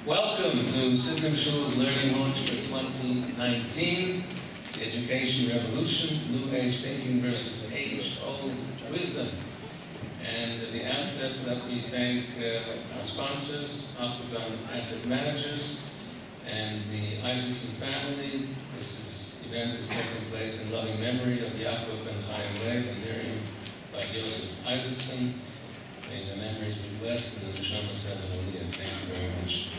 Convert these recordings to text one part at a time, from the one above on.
Welcome to Sidney Shul's Learning Launch for 2019, The Education Revolution, New Age Thinking versus Age-Old Wisdom. And at the outset, let me thank our sponsors, Octagon Asset Managers, and the Isaacson family. This event is taking place in loving memory of Yaakov Ben Chaim Leib and Miriam by Joseph Isaacson. May their memories be blessed and the Neshama Aliyah. Thank you very much.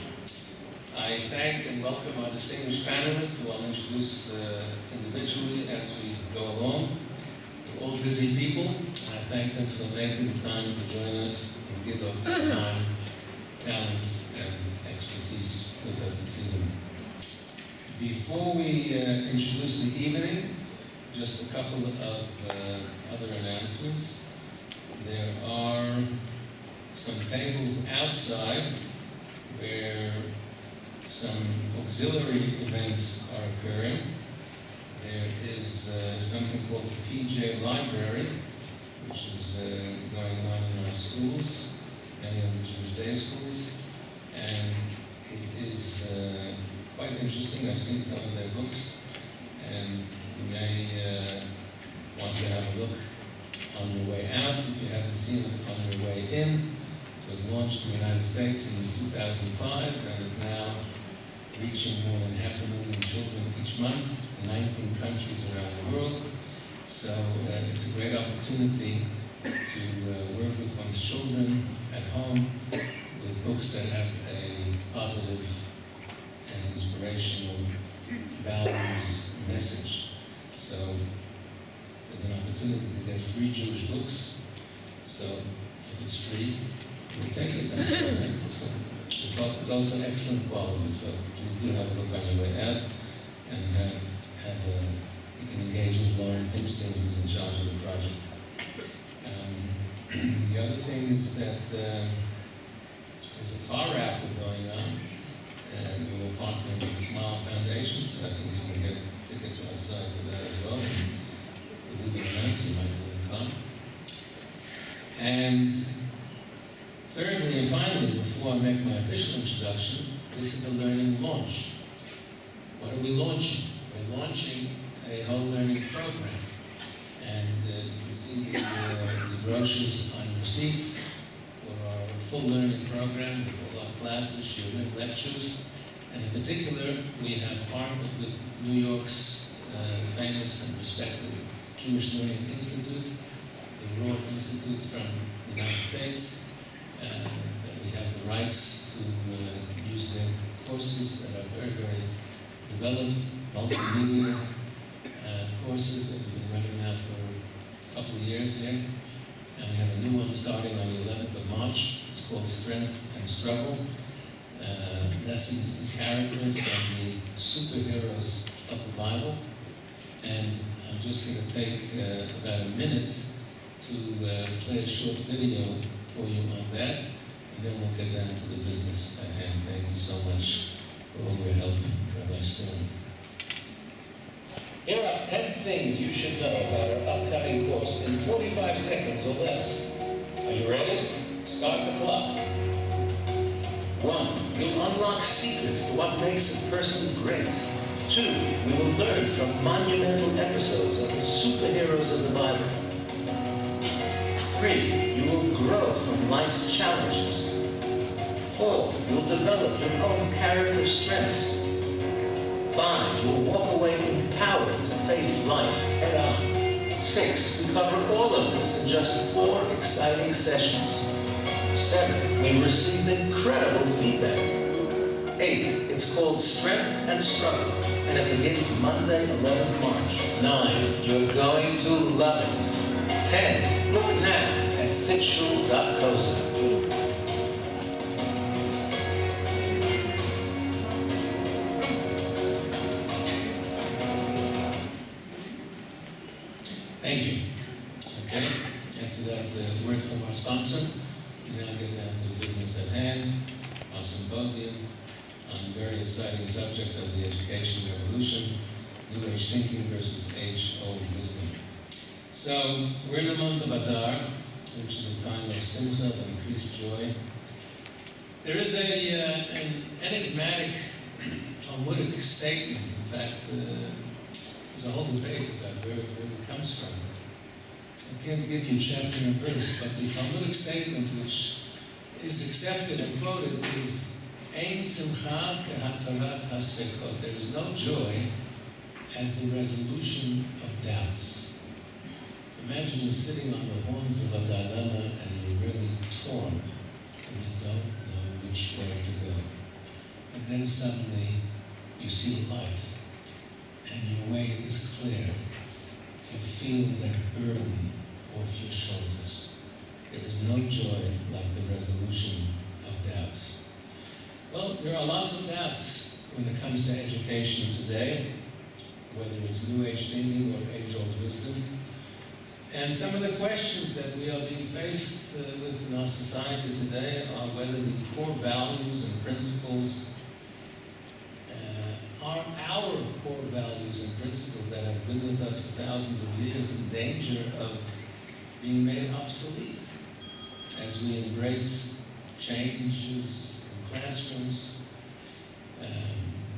I thank and welcome our distinguished panelists, who I'll introduce individually as we go along. You're all busy people, and I thank them for making the time to join us and give up their time, talent, and expertise with us this evening. Before we introduce the evening, just a couple of other announcements. There are some tables outside where some auxiliary events are occurring. There is something called the PJ Library, which is going on in our schools, many of the Jewish day schools, and it is quite interesting. I've seen some of their books, and you may want to have a look on your way out if you haven't seen it on your way in. It was launched in the United States in 2005 and is now reaching more than 500,000 children each month in 19 countries around the world. So it's a great opportunity to work with one's children at home with books that have a positive and inspirational values message. So there's an opportunity to get free Jewish books. So if it's free, we'll take it. I'm sure, right? So it's also excellent quality. So please do have a look on your way out, and you can engage with Lauren Pinkstein, who's in charge of the project. The other thing is that there's a car raffle going on, and we will partner with the Smile Foundation, so I think you can get tickets outside for that as well. We'll do the event, you might want to come. And thirdly and finally, before I make my official introduction, this is a learning launch. What are we launching? We're launching a whole learning program. And you can see the brochures on your seats for our full learning program, with all our classes, shiurim, lectures. And in particular, we have partnered with New York's famous and respected Jewish Learning Institute, the Rohr Institute from the United States. We have the rights to use their courses that are very, very developed, multimedia courses that we've been running now for a couple of years here. And we have a new one starting on the 11th of March. It's called Strength and Struggle. Lessons in character from the superheroes of the Bible. And I'm just going to take about a minute to play a short video for you on that, and then we'll get down to the business at hand. Thank you so much for all your help, Rabbi Stern. Here are 10 things you should know about our upcoming course in 45 seconds or less. Are you ready? Start the clock. 1. You'll unlock secrets to what makes a person great. 2. We will learn from monumental episodes of the superheroes of the Bible. 3. You will grow from life's challenges. 4. You'll develop your own character strengths. 5. You'll walk away empowered to face life head on. 6. We cover all of this in just 4 exciting sessions. 7. We received incredible feedback. 8. It's called Strength and Struggle, and it begins Monday, 11th March. 9. You're going to love it. 10. Look now at sidshul.coza. Thank you. Okay, after that word from our sponsor, we now get down to the business at hand, our symposium on the very exciting subject of the education revolution, New Age thinking versus age-old wisdom. So, we're in the month of Adar, which is a time of simcha, of increased joy. There is an statement. In fact, there's a whole debate about where it comes from. So I can't give you chapter and verse, but the Talmudic statement which is accepted and quoted is Ein simcha kehatarat hasfekot. There is no joy as the resolution of doubts. Imagine you're sitting on the horns of a dilemma and you're really torn and you don't know which way to go. And then suddenly you see light and your way is clear. You feel that burden off your shoulders. There is no joy like the resolution of doubts. Well, there are lots of doubts when it comes to education today, whether it's New Age thinking or age-old wisdom. And some of the questions that we are being faced with in our society today are whether the core values and principles are our core values and principles that have been with us for thousands of years in danger of being made obsolete as we embrace changes in classrooms,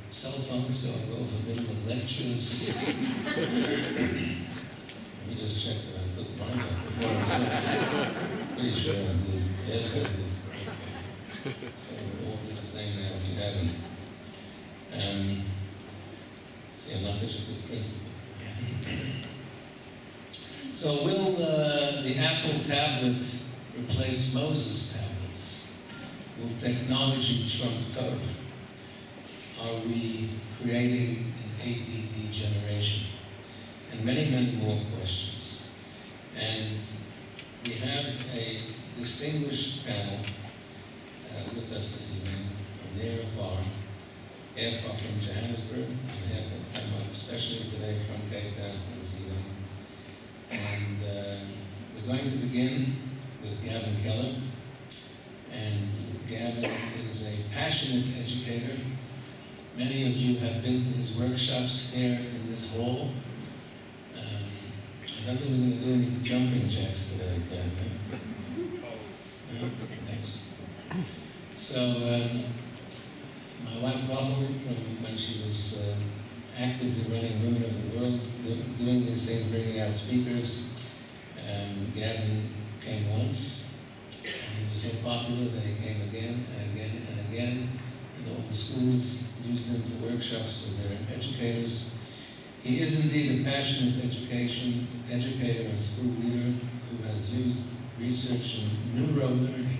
cell phones going over middle of lectures. Let me just check that I put mine up before I talk. Pretty sure I did. Yes, I did. So we'll all do the same now if you haven't. See, I'm not such a good principal. So will the Apple tablet replace Moses tablets? Will technology trump Torah? Are we creating an ADD generation? And many, many more questions. And we have a distinguished panel with us this evening from near and far. Half are from Johannesburg, and half have come up, especially today from Cape Town for this evening. And we're going to begin with Gavin Keller. And Gavin is a passionate educator. Many of you have been to his workshops here in this hall. I don't think we're going to do any jumping jacks today, Gavin. That's... So, my wife Rachel, from when she was actively running Women of the World, doing this thing, bringing out speakers, Gavin came once, and he was so popular that he came again and again and again, and all the schools used him for workshops with their educators. He is indeed a passionate educator and school leader who has used research in neuro-learning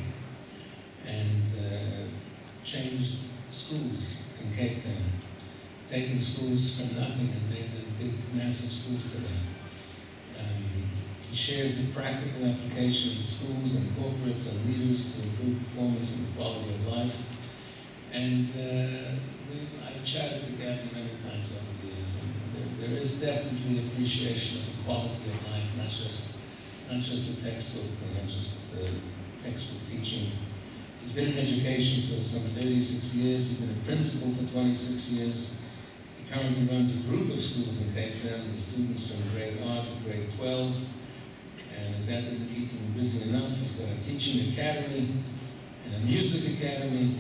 and changed schools in Cape Town, taking schools from nothing and made them big, massive schools today. He shares the practical application in schools and corporates and leaders to improve performance and quality of life. And I've chatted to Gavin many times over the years, and there is definitely appreciation of the quality of life, not just the textbook, or not just the textbook teaching. He's been in education for some 36 years. He's been a principal for 26 years. He currently runs a group of schools in Cape Town with students from grade R to grade 12. And if that didn't keep him busy enough, he's got a teaching academy and a music academy.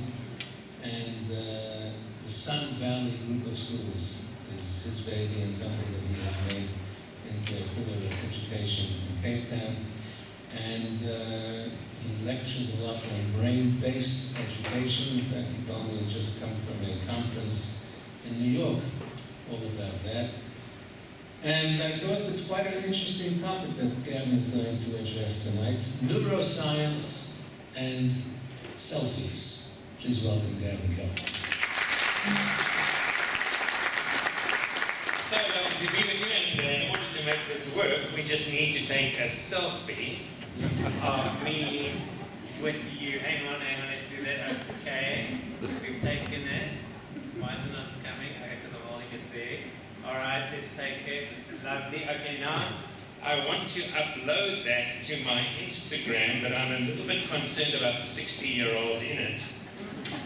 And the Sun Valley group of schools is his baby and something that he has made into a pillar of education in Cape Town. And he lectures a lot on brain-based education. In fact, he told me he just come from a conference in New York all about that. And I thought it's quite an interesting topic that Gavin is going to address tonight. Neuroscience and selfies. Please welcome Gavin Keller. So lovely to be with you, and in order to make this work, we just need to take a selfie of me with you. Hang on, let's do that. Okay, we've taken it. Why is it not coming? Okay, because I'm holding it there. All right, let's take it. Lovely. Okay, now I want to upload that to my Instagram, but I'm a little bit concerned about the 60-year-old in it.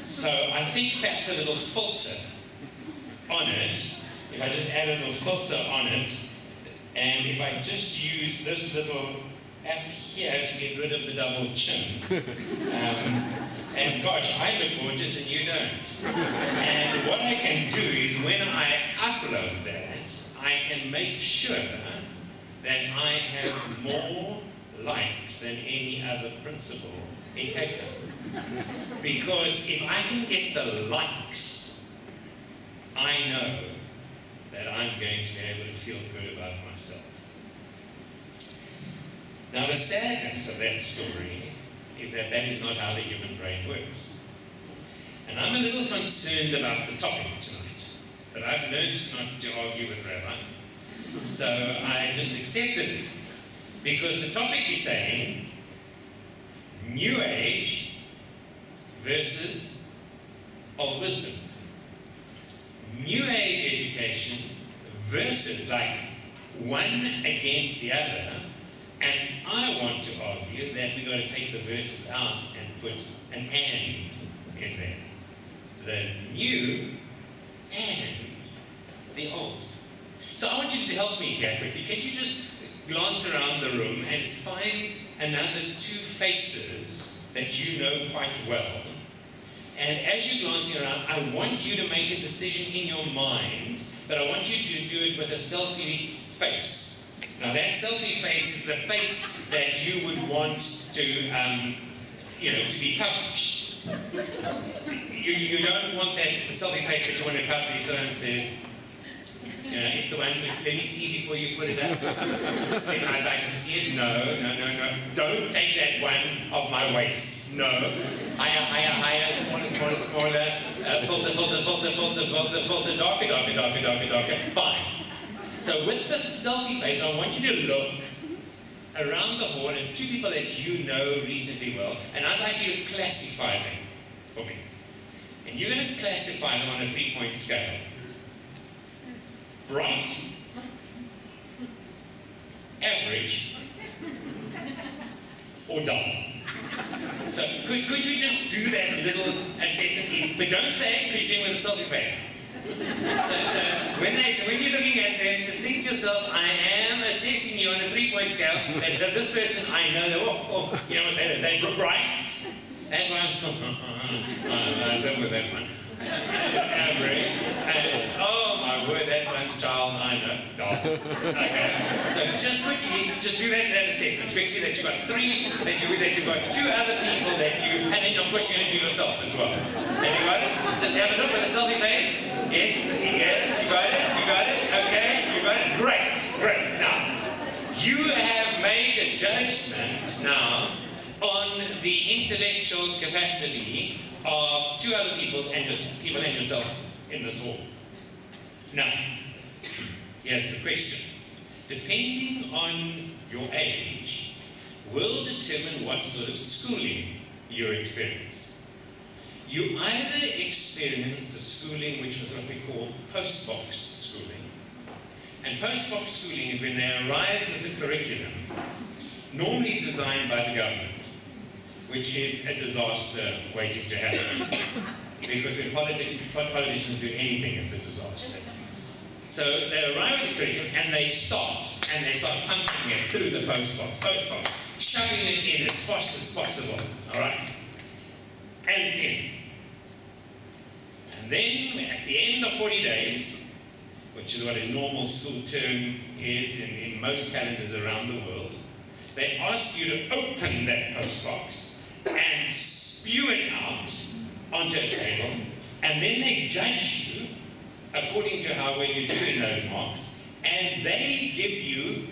So I think perhaps a little filter on it. If I just add a little filter on it, and if I just use this little app here to get rid of the double chin, And gosh, I look gorgeous and you don't. And what I can do is when I upload that, I can make sure that I have more likes than any other principal in Cape Town. Because if I can get the likes, I know that I'm going to be able to feel good about myself. Now the sadness of that story is that that is not how the human brain works. And I'm a little concerned about the topic tonight, but I've learned not to argue with Rabbi, so I just accepted it. Because the topic is saying, New Age versus Old Wisdom. New Age education versus like one against the other. And I want to argue that we've got to take the verses out and put an and in there. The new and the old. So I want you to help me here quickly. Can you just glance around the room and find another two faces that you know quite well? And as you're glancing around, I want you to make a decision in your mind, but I want you to do it with a selfie face. Now that selfie face is the face that you would want to, to be published. You don't want that selfie face that you want to publish, the one that says, it's the one, let me see before you put it up. I'd like to see it. No. Don't take that one of my waist. No. Higher, smaller. Filter, darker. Fine. So with the selfie face, I want you to look around the hall at two people that you know reasonably well, and I'd like you to classify them for me. And you're going to classify them on a 3-point scale. Bright, average, or dull. So could you just do that little assessment? But don't say it because you're doing with a selfie face. So when you're looking at them, just think to yourself, I am assessing you on a 3-point scale. That this person, I know, they're bright. That one, I live with that one. Average. Oh my word, that one's child, I know. Okay. So just quickly, just do that assessment quickly, that you've got 3, that you've got 2 other people that you, and then of course you're going to do yourself as well. Have you got it? Just have a look with a selfie face. Yes, you got it, okay, you got it, great. Now, you have made a judgment now on the intellectual capacity of 2 other people and yourself in this hall. Now, here's the question. Depending on your age, will determine what sort of schooling you experienced. You either experienced a schooling which was what we call post-box schooling. And post-box schooling is when they arrive with the curriculum, normally designed by the government, which is a disaster waiting to happen. Because when politicians do anything, it's a disaster. So they arrive at the curriculum and they start pumping it through the post-box, shoving it in as fast as possible, all right? And it's in. And then at the end of 40 days, which is what a normal school term is in most calendars around the world, they ask you to open that post-box and spew it out onto a table, and then they judge you according to how well you do in those marks, and they give you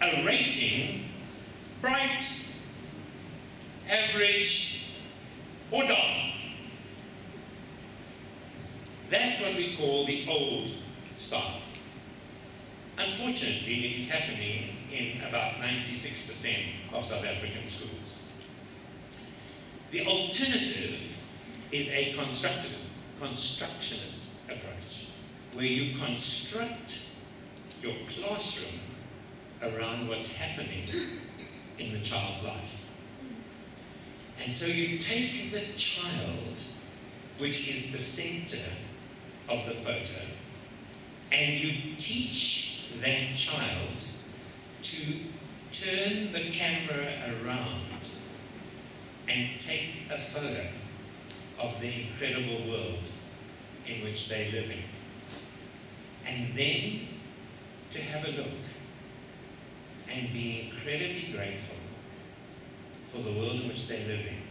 a rating: bright, average, or dull. That's what we call the old style. Unfortunately, it is happening in about 96% of South African schools. The alternative is a constructionist approach, where you construct your classroom around what's happening in the child's life. And so you take the child, which is the center of the photo, and you teach that child to turn the camera around and take a photo of the incredible world in which they live in. And then to have a look and be incredibly grateful for the world in which they live in.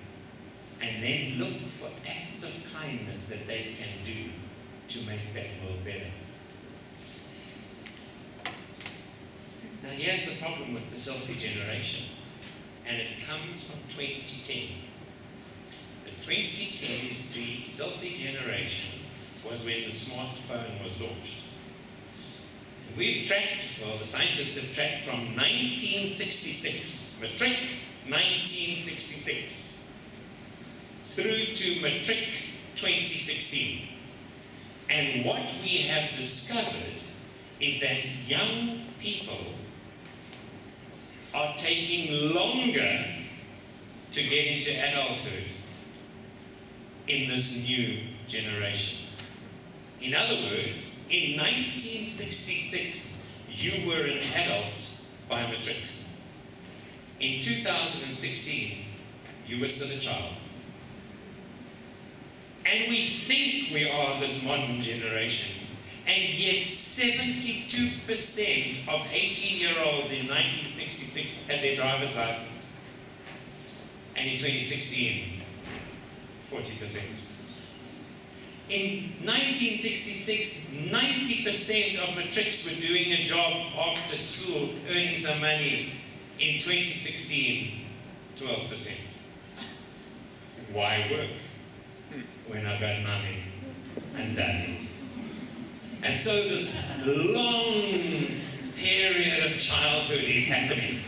And then look for acts of kindness that they can do to make that world better. Now here's the problem with the selfie generation, and it comes from 2010. The 2010 is the selfie generation was when the smartphone was launched. And we've tracked, well, the scientists have tracked from 1966, matric 1966, through to matric 2016. And what we have discovered is that young people are taking longer to get into adulthood in this new generation. In other words, in 1966, you were an adult by matric. In 2016, you were still a child. And we think we are this modern generation, and yet 72% of 18-year-olds in 1966 had their driver's license. And in 2016, 40%. In 1966, 90% of matrics were doing a job after school, earning some money. In 2016, 12%. Why work when I got mommy and daddy? And so this long period of childhood is happening.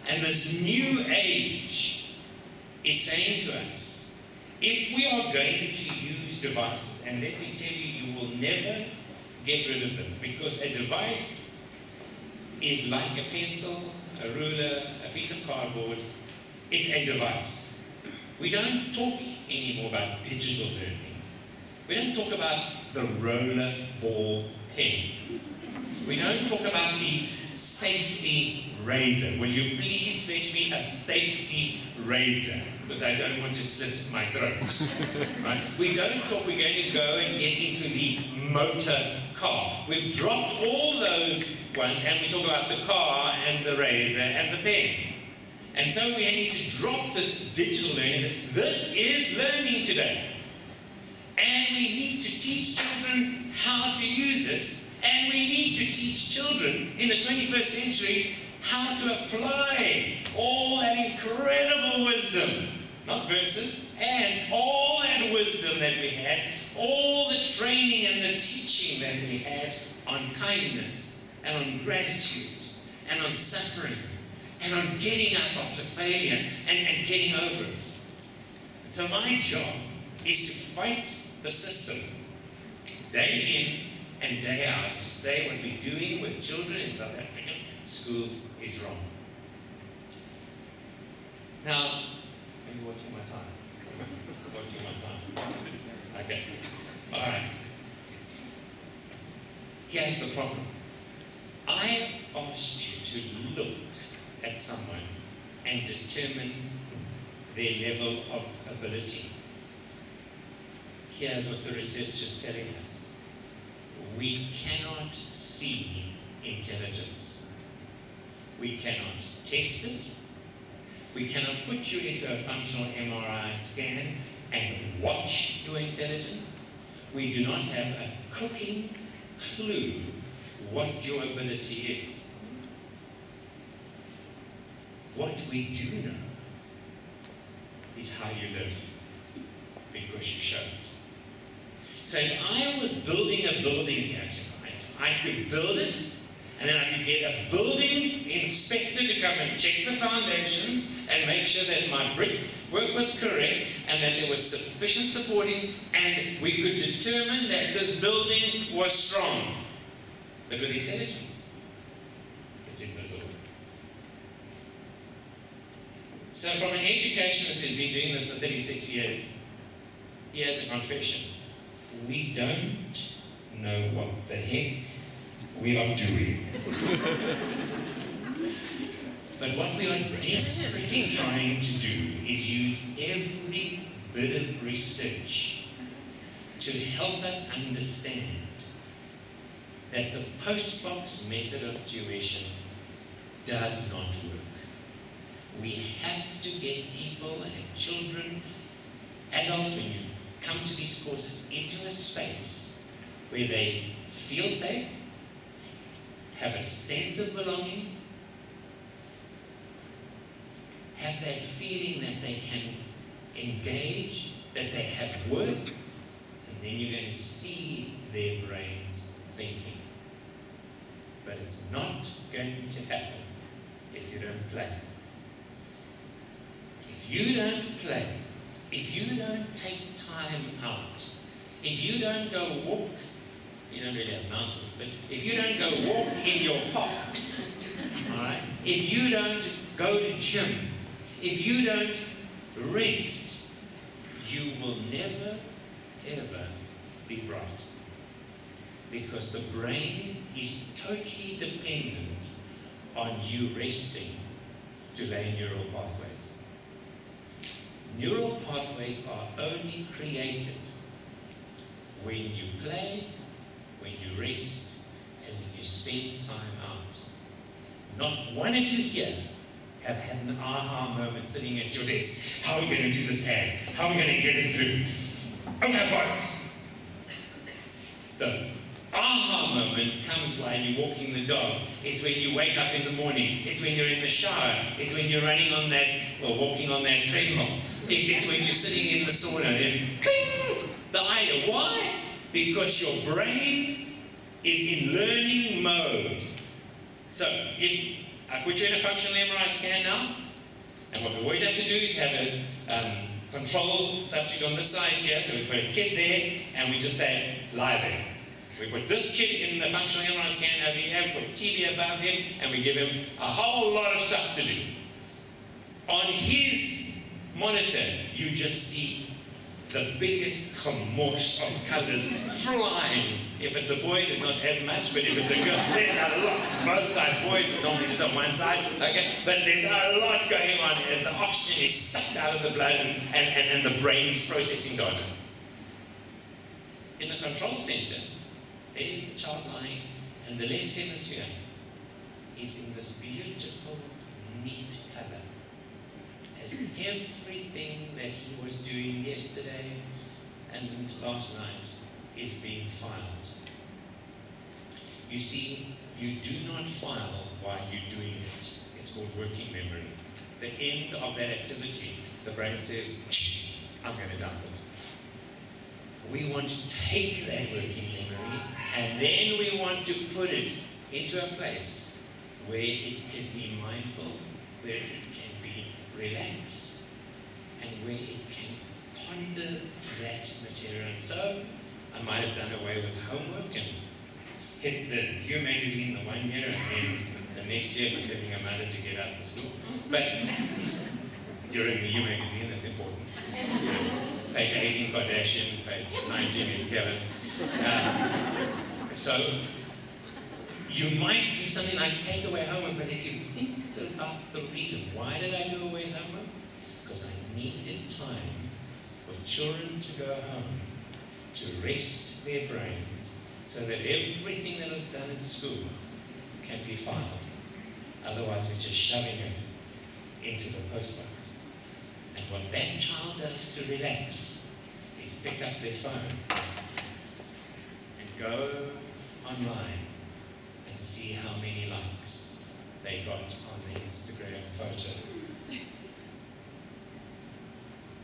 And this new age is saying to us, if we are going to use devices, and let me tell you, you will never get rid of them, because a device is like a pencil, a ruler, a piece of cardboard. It's a device. We don't talk anymore about digital learning. We don't talk about the roller ball pen. We don't talk about the safety razor. Will you please fetch me a safety razor? Because I don't want to slit my throat. Right? We don't talk, we're going to go and get into the motor car. We've dropped all those ones, and we talk about the car and the razor and the pen. And so we need to drop this digital learning. This is learning today. And we need to teach children how to use it. And we need to teach children in the 21st century how to apply all that incredible wisdom, not verses, and all that wisdom that we had, all the training and the teaching that we had on kindness and on gratitude and on suffering and on getting up after failure and getting over it. So my job is to fight the system day in and day out to say what we're doing with children in South African schools is wrong. Now, are you watching my time? Watching my time. Okay. All right. Here's the problem. I asked you to look at someone and determine their level of ability. Here's what the research is telling us. We cannot see intelligence. We cannot test it. We cannot put you into a functional MRI scan and watch your intelligence. We do not have a cooking clue what your ability is. What we do know is how you live, because you show it. So if I was building a building here tonight, I could build it, and then I could get a building inspector to come and check the foundations and make sure that my brickwork was correct and that there was sufficient supporting, and we could determine that this building was strong. But with intelligence, it's invisible. So from an educationist who's been doing this for 36 years, here's a confession. We don't know what the heck we are doing. But what we are desperately trying to do is use every bit of research to help us understand that the postbox method of tuition does not work. We have to get people and children, adults, when you come to these courses, into a space where they feel safe, have a sense of belonging, have that feeling that they can engage, that they have worth, and then you're going to see their brains thinking. But it's not going to happen if you don't play. If you don't play, if you don't take time out, if you don't go walk, you don't really have mountains, but if you don't go walk in your parks, all right? If you don't go to gym, if you don't rest, you will never, ever be bright. Because the brain is totally dependent on you resting to lay neural pathways. Neural pathways are only created when you play, when you rest, and when you spend time out. Not one of you here have had an aha moment sitting at your desk. How are we going to do this ad? How are we going to get it through? Okay, what? The aha moment comes while you're walking the dog. It's when you wake up in the morning. It's when you're in the shower. It's when you're running on that, or walking on that treadmill. It's when you're sitting in the sauna. Then, ping, the idea. Why? Because your brain is in learning mode. So, if I put you in a functional MRI scan now, and what we always have to do is have a control subject on this side here. So we put a kid there, and we just say, lie there. We put this kid in the functional MRI scan over here, we put TV above him, and we give him a whole lot of stuff to do. On his monitor, you just see the biggest commosh of colors flying. If it's a boy, there's not as much, but if it's a girl, there's a lot. Both sides, boys is normally just on one side, okay? But there's a lot going on as the oxygen is sucked out of the blood and the brain is processing data. In the control center, there is the child lying, and the left hemisphere is in this beautiful, neat color, as everything that he was doing yesterday and last night is being filed. You see, you do not file while you're doing it. It's called working memory. The end of that activity, the brain says, I'm going to dump it. We want to take that working memory, and then we want to put it into a place where it can be mindful, where it can be relaxed, and where it can ponder that material. And so, I might have done away with homework and hit the U magazine the one year, and then the next year for telling a mother to get out of school. But you're in the U magazine, that's important. Page 18, Kardashian, page 19 is Kevin. So, you might do something like take away homework, but if you think about the reason, why did I do away homework? Because I needed time for children to go home, to rest their brains, so that everything that was done at school can be filed. Otherwise, we're just shoving it into the postbox. And what that child does to relax is pick up their phone and go online and see how many likes they got on the Instagram photo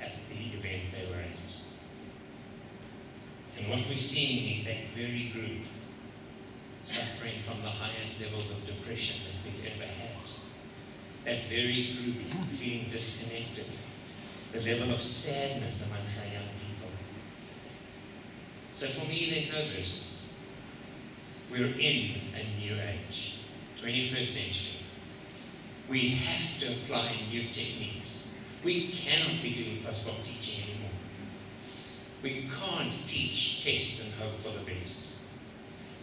at the event they were at. And what we're seeing is that very group suffering from the highest levels of depression that we've ever had. That very group feeling disconnected. The level of sadness amongst our young people. So for me, there's no verses. We're in a new age, 21st century. We have to apply new techniques. We cannot be doing post-doc teaching anymore. We can't teach, test, and hope for the best.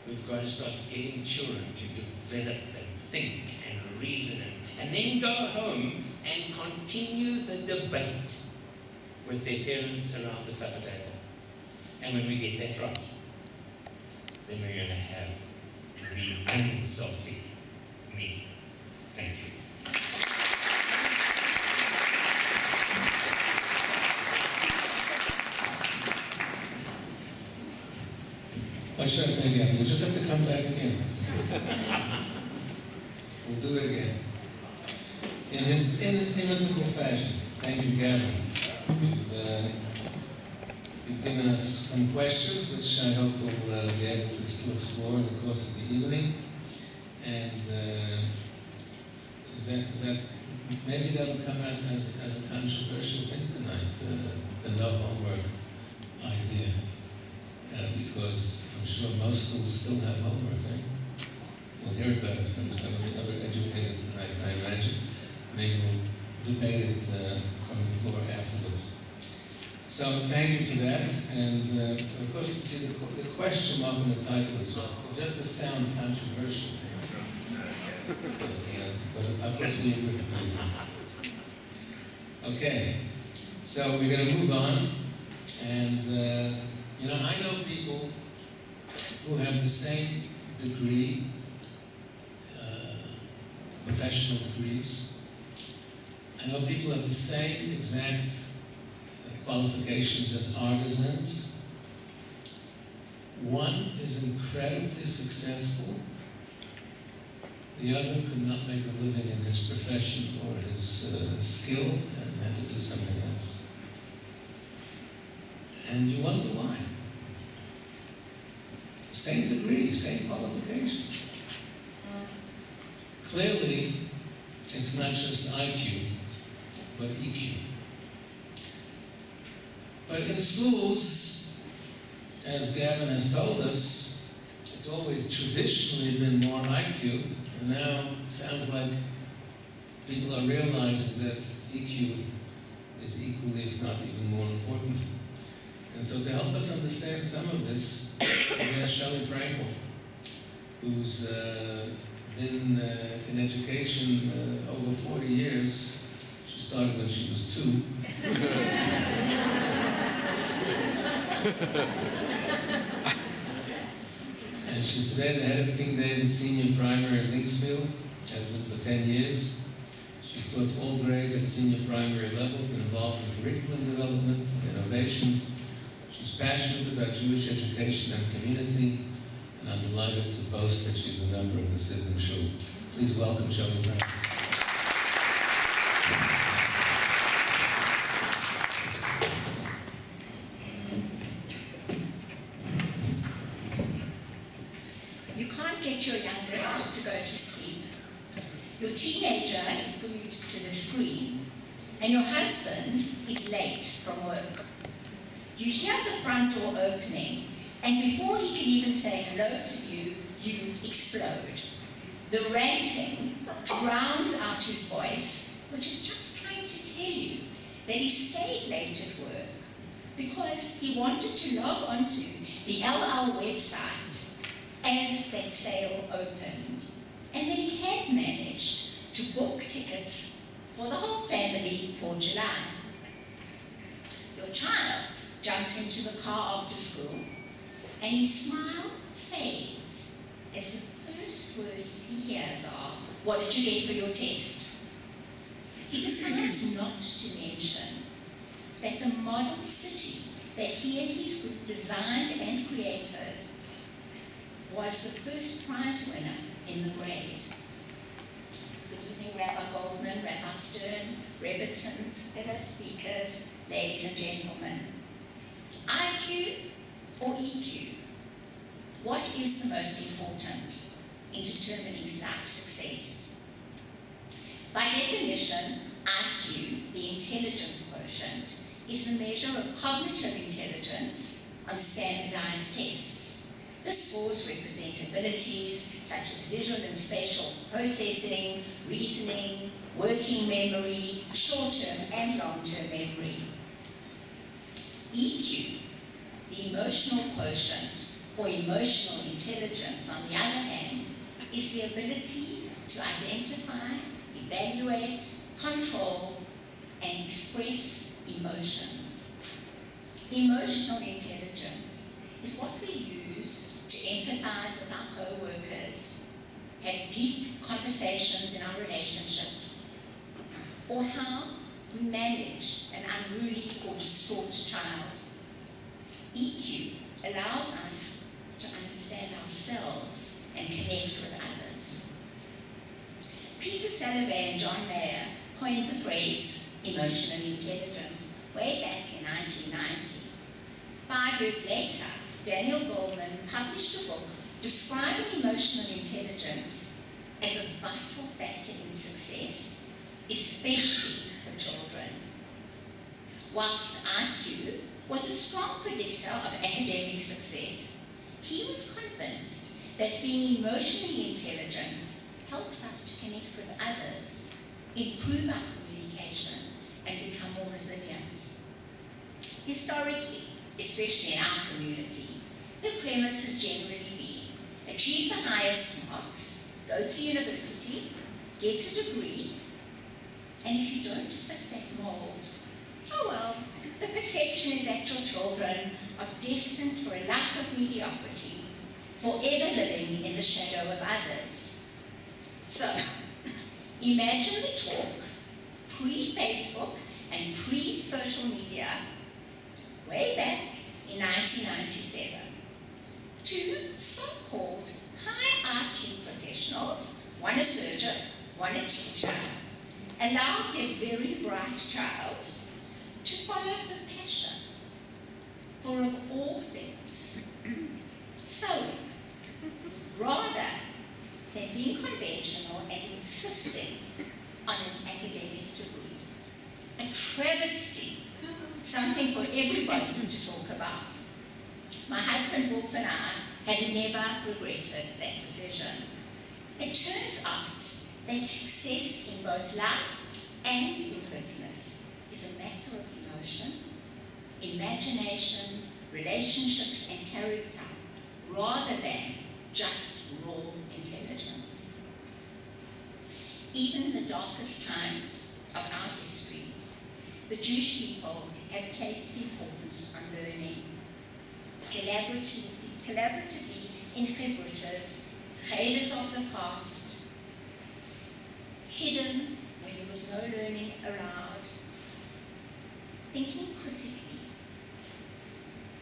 We've got to start getting children to develop and think and reason and then go home and continue the debate with their parents around the supper table. And when we get that right, then we're going to have the unselfie me. Thank you. What should I say again? You'll just have to come back again. We'll do it again. In his inimitable fashion. Thank you, Gavin. You've given us some questions, which I hope we'll be able to still explore in the course of the evening. And is that maybe that'll come out as a controversial thing tonight, the no homework idea. Because I'm sure most schools still have homework, right? We'll hear about it from some of the other educators tonight, I imagine. Maybe we'll debate it from the floor afterwards. So thank you for that. And of course, see, the question mark in the title is just a sound controversial. But of course we agree. Okay, so we're going to move on. And you know, I know people who have the same degree, professional degrees. I know people have the same exact qualifications as artisans. One is incredibly successful. The other could not make a living in his profession or his skill and had to do something else. And you wonder why. Same degree, same qualifications. Clearly, it's not just IQ, but EQ. But in schools, as Gavin has told us, it's always traditionally been more IQ, and now it sounds like people are realizing that EQ is equally, if not even more important. And so to help us understand some of this, we asked Shelley Frankel, who's been in education over 40 years. She started when she was 2. And she's today the head of King David Senior Primary in Linksfield, has been for 10 years. She's taught all grades at senior primary level, been involved in curriculum development, innovation. She's passionate about Jewish education and community, and I'm delighted to boast that she's a member of the Siddim Shul. Please welcome Shelley Frankel. You can't get your youngest to go to sleep. Your teenager is glued to the screen, and your husband is late from work. You hear the front door opening, and before he can even say hello to you, you explode. The ranting drowns out his voice, which is just trying to tell you that he stayed late at work because he wanted to log onto the LL website as that sale opened. And then he had managed to book tickets for the whole family for July. Your child jumps into the car after school, and his smile fades as the first words he hears are, "What did you get for your test?" He decides not to mention that the model city that he and his group designed and created was the first prize winner in the grade. Good evening, Rabbi Goldman, Rabbi Stern, Rebbitzins, fellow speakers, ladies and gentlemen. IQ or EQ? What is the most important in determining life success? By definition, IQ, the intelligence quotient, is the measure of cognitive intelligence on standardized tests. The scores represent abilities such as visual and spatial processing, reasoning, working memory, short-term and long-term memory. EQ, the emotional quotient, or emotional intelligence, on the other hand, is the ability to identify, evaluate, control, and express emotions. Emotional intelligence is what we use to empathize with our co-workers, have deep conversations in our relationships, or how we manage an unruly or distraught child. EQ allows us to understand ourselves and connect with others. Peter Salovey and John Mayer coined the phrase emotional intelligence way back in 1990. 5 years later, Daniel Goleman published a book describing emotional intelligence as a vital factor in success, especially for children. Whilst IQ was a strong predictor of academic success, he was convinced that being emotionally intelligent helps us to connect with others, improve our communication, and become more resilient. Historically, especially in our community, the premise has generally been achieve the highest marks, go to university, get a degree, and if you don't fit that mold, oh well, the perception is that your children are destined for a life of mediocrity, forever living in the shadow of others. So, imagine the talk pre-Facebook and pre-social media way back in 1997. 2 so-called high IQ professionals, one a surgeon, one a teacher, allowed their very bright child to follow her passion for, of all things, sewing, rather than being conventional and insisting on an academic degree. A travesty, something for everybody to talk about. My husband Wolf and I have never regretted that decision. It turns out that success in both life and in business is a matter of emotion, imagination, relationships, and character, rather than just raw intelligence. Even in the darkest times of our history, the Jewish people have placed importance on learning. Collaboratively in chevrutas, chedas of the past, hidden when there was no learning allowed, thinking critically,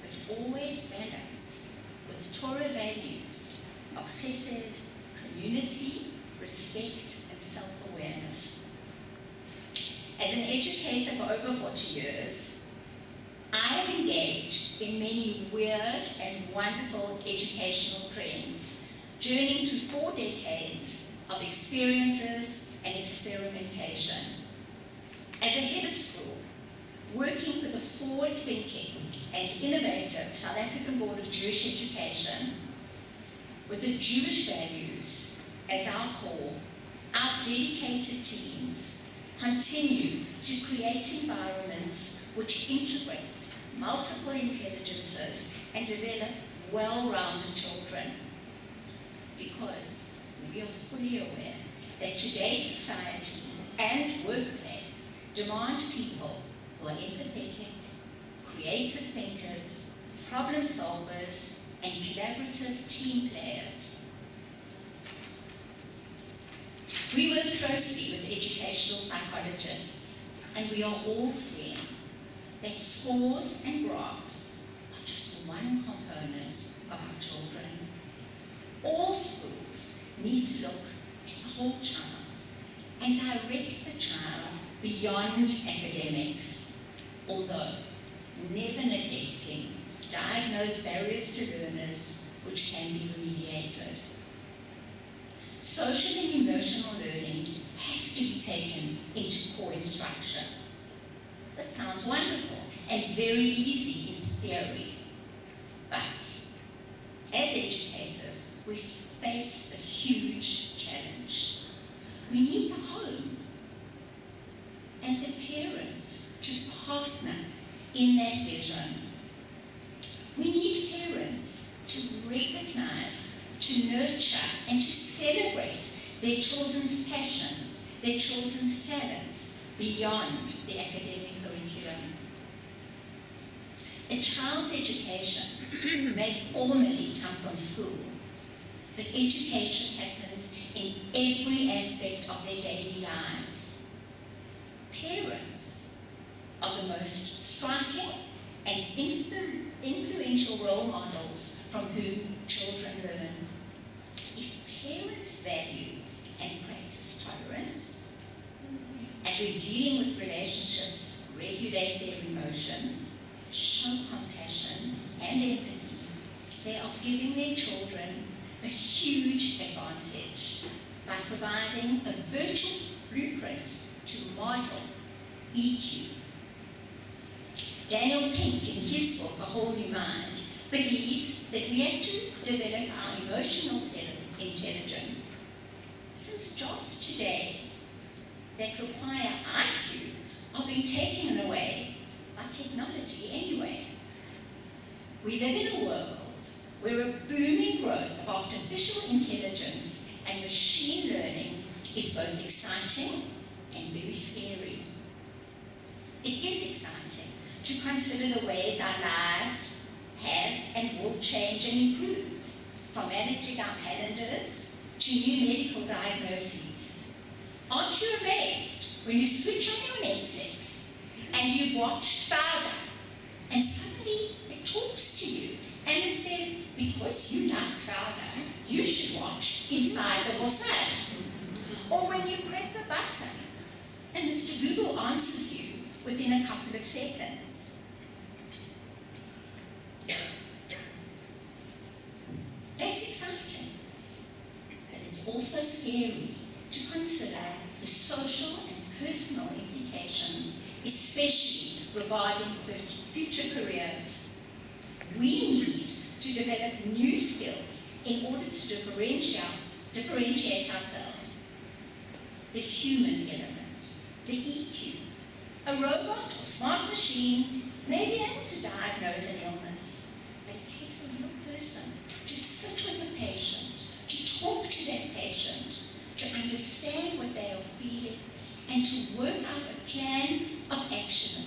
but always balanced with Torah values of chesed, community, respect, and self-awareness. As an educator for over 40 years, I have engaged in many weird and wonderful educational trends, journeying through 4 decades of experiences and experimentation. As a head of school, working for the forward-thinking and innovative South African Board of Jewish Education, with the Jewish values as our core, our dedicated teams continue to create environments which integrate multiple intelligences and develop well-rounded children. Because we are fully aware that today's society and workplace demand people who are empathetic, creative thinkers, problem solvers, and collaborative team players. We work closely with educational psychologists, and we are all seeing that scores and graphs are just one component of our children. All schools need to look at the whole child and direct the child beyond academics, although never neglecting diagnosed barriers to learners which can be remediated. Social and emotional learning has to be taken into core instruction. That sounds wonderful and very easy in theory, but as educators, we face a huge challenge. We need the home and the parents to partner in that vision. We need parents to recognize, to nurture, and to celebrate their children's passions, their children's talents beyond the academic curriculum. A child's education may formally come from school, but education happens in every aspect of their daily lives. Parents are the most striking and influential role models from whom children learn. If parents value and practice tolerance, and when dealing with relationships, regulate their emotions, show compassion and empathy, they are giving their children a huge advantage by providing a virtual blueprint to model EQ. Daniel Pink, in his book, A Whole New Mind, believes that we have to develop our emotional intelligence, since jobs today that require IQ are being taken away by technology anyway. We live in a world where a booming growth of artificial intelligence and machine learning is both exciting and very scary. It is exciting to consider the ways our lives have and will change and improve, from managing our calendars to new medical diagnoses. Aren't you amazed when you switch on your Netflix and you've watched Fauda and suddenly it talks to you and it says, because you like Fauda, you should watch Inside the Mossad. Or when you press a button and Mr. Google answers you within a couple of seconds. That's exciting, but it's also scary to consider the social and personal implications, especially regarding future careers. We need to develop new skills in order to differentiate ourselves. The human element, the EQ. A robot or smart machine may be able to diagnose an illness, but it takes a real person to sit with the patient, to talk to that patient, to understand what they are feeling, and to work out a plan of action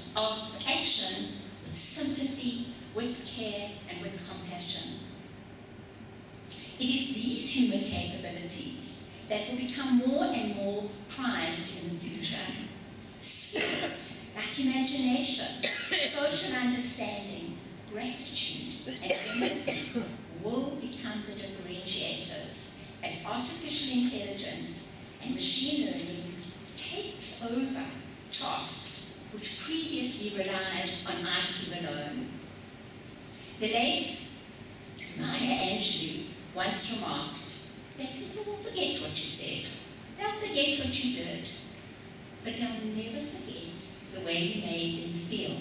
with sympathy, with care, and with compassion. It is these human capabilities that will become more and more prized in the future. Skills like imagination, social understanding, gratitude, and empathy will become the differentiators as artificial intelligence and machine learning takes over tasks which previously relied on IQ alone. The late Maya Angelou once remarked that people will forget what you said. They'll forget what you did, but they'll never forget the way you made them feel.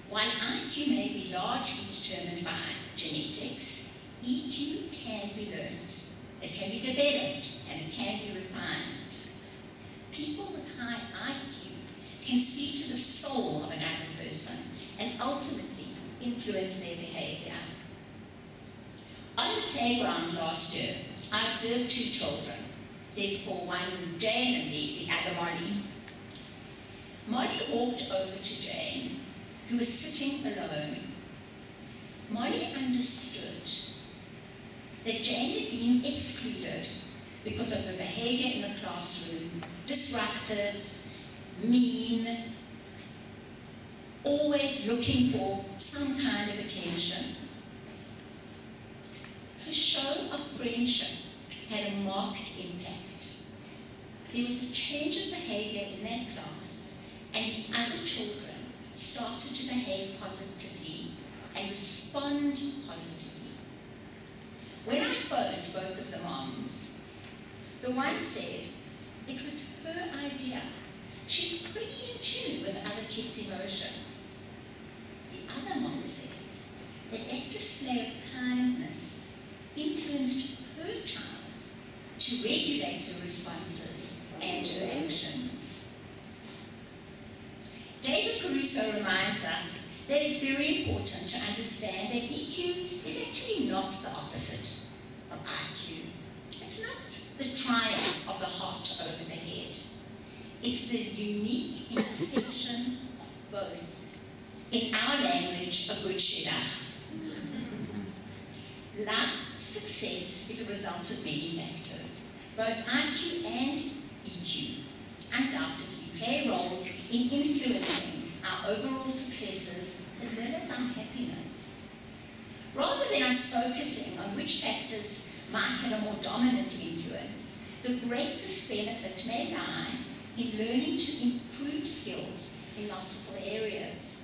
While IQ may be largely determined by genetics, EQ can be learned. It can be developed and it can be refined. People with high IQ can speak to the soul of another person and ultimately influence their behavior. On the playground last year, I observed two children. There's one Jane and the other Molly. Molly walked over to Jane, who was sitting alone. Molly understood that Jane had been excluded because of her behavior in the classroom, disruptive, mean, always looking for some kind of attention. Her show of friendship had a marked impact. There was a change of behavior in that class, and the other children started to behave positively and respond positively. When I phoned both of the moms, the one said it was her idea. She's pretty in tune with other kids' emotions. The other mom said that that display of kindness influenced her child to regulate her responses and her actions. David Caruso reminds us that it's very important to understand that EQ is actually not the opposite of IQ. It's not the triumph of the heart over the head. It's the unique intersection of both in our language, a good shidduch. Life success is a result of many factors. Both IQ and EQ undoubtedly play roles in influencing our overall successes as well as our happiness. Rather than us focusing on which factors might have a more dominant influence, the greatest benefit may lie in learning to improve skills in multiple areas.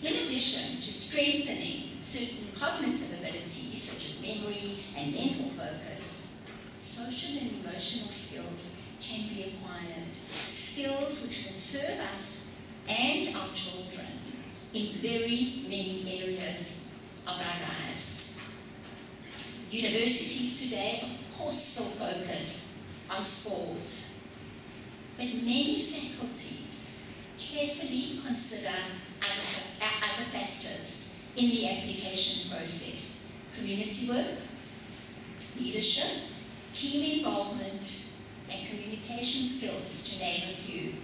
In addition to strengthening certain cognitive abilities such as memory and mental focus, social and emotional skills can be acquired, skills which can serve us and our children in very many areas of our lives. Universities today, of course, still focus on scores, but many faculties carefully consider other factors in the application process: community work, leadership, team involvement, and communication skills, to name a few.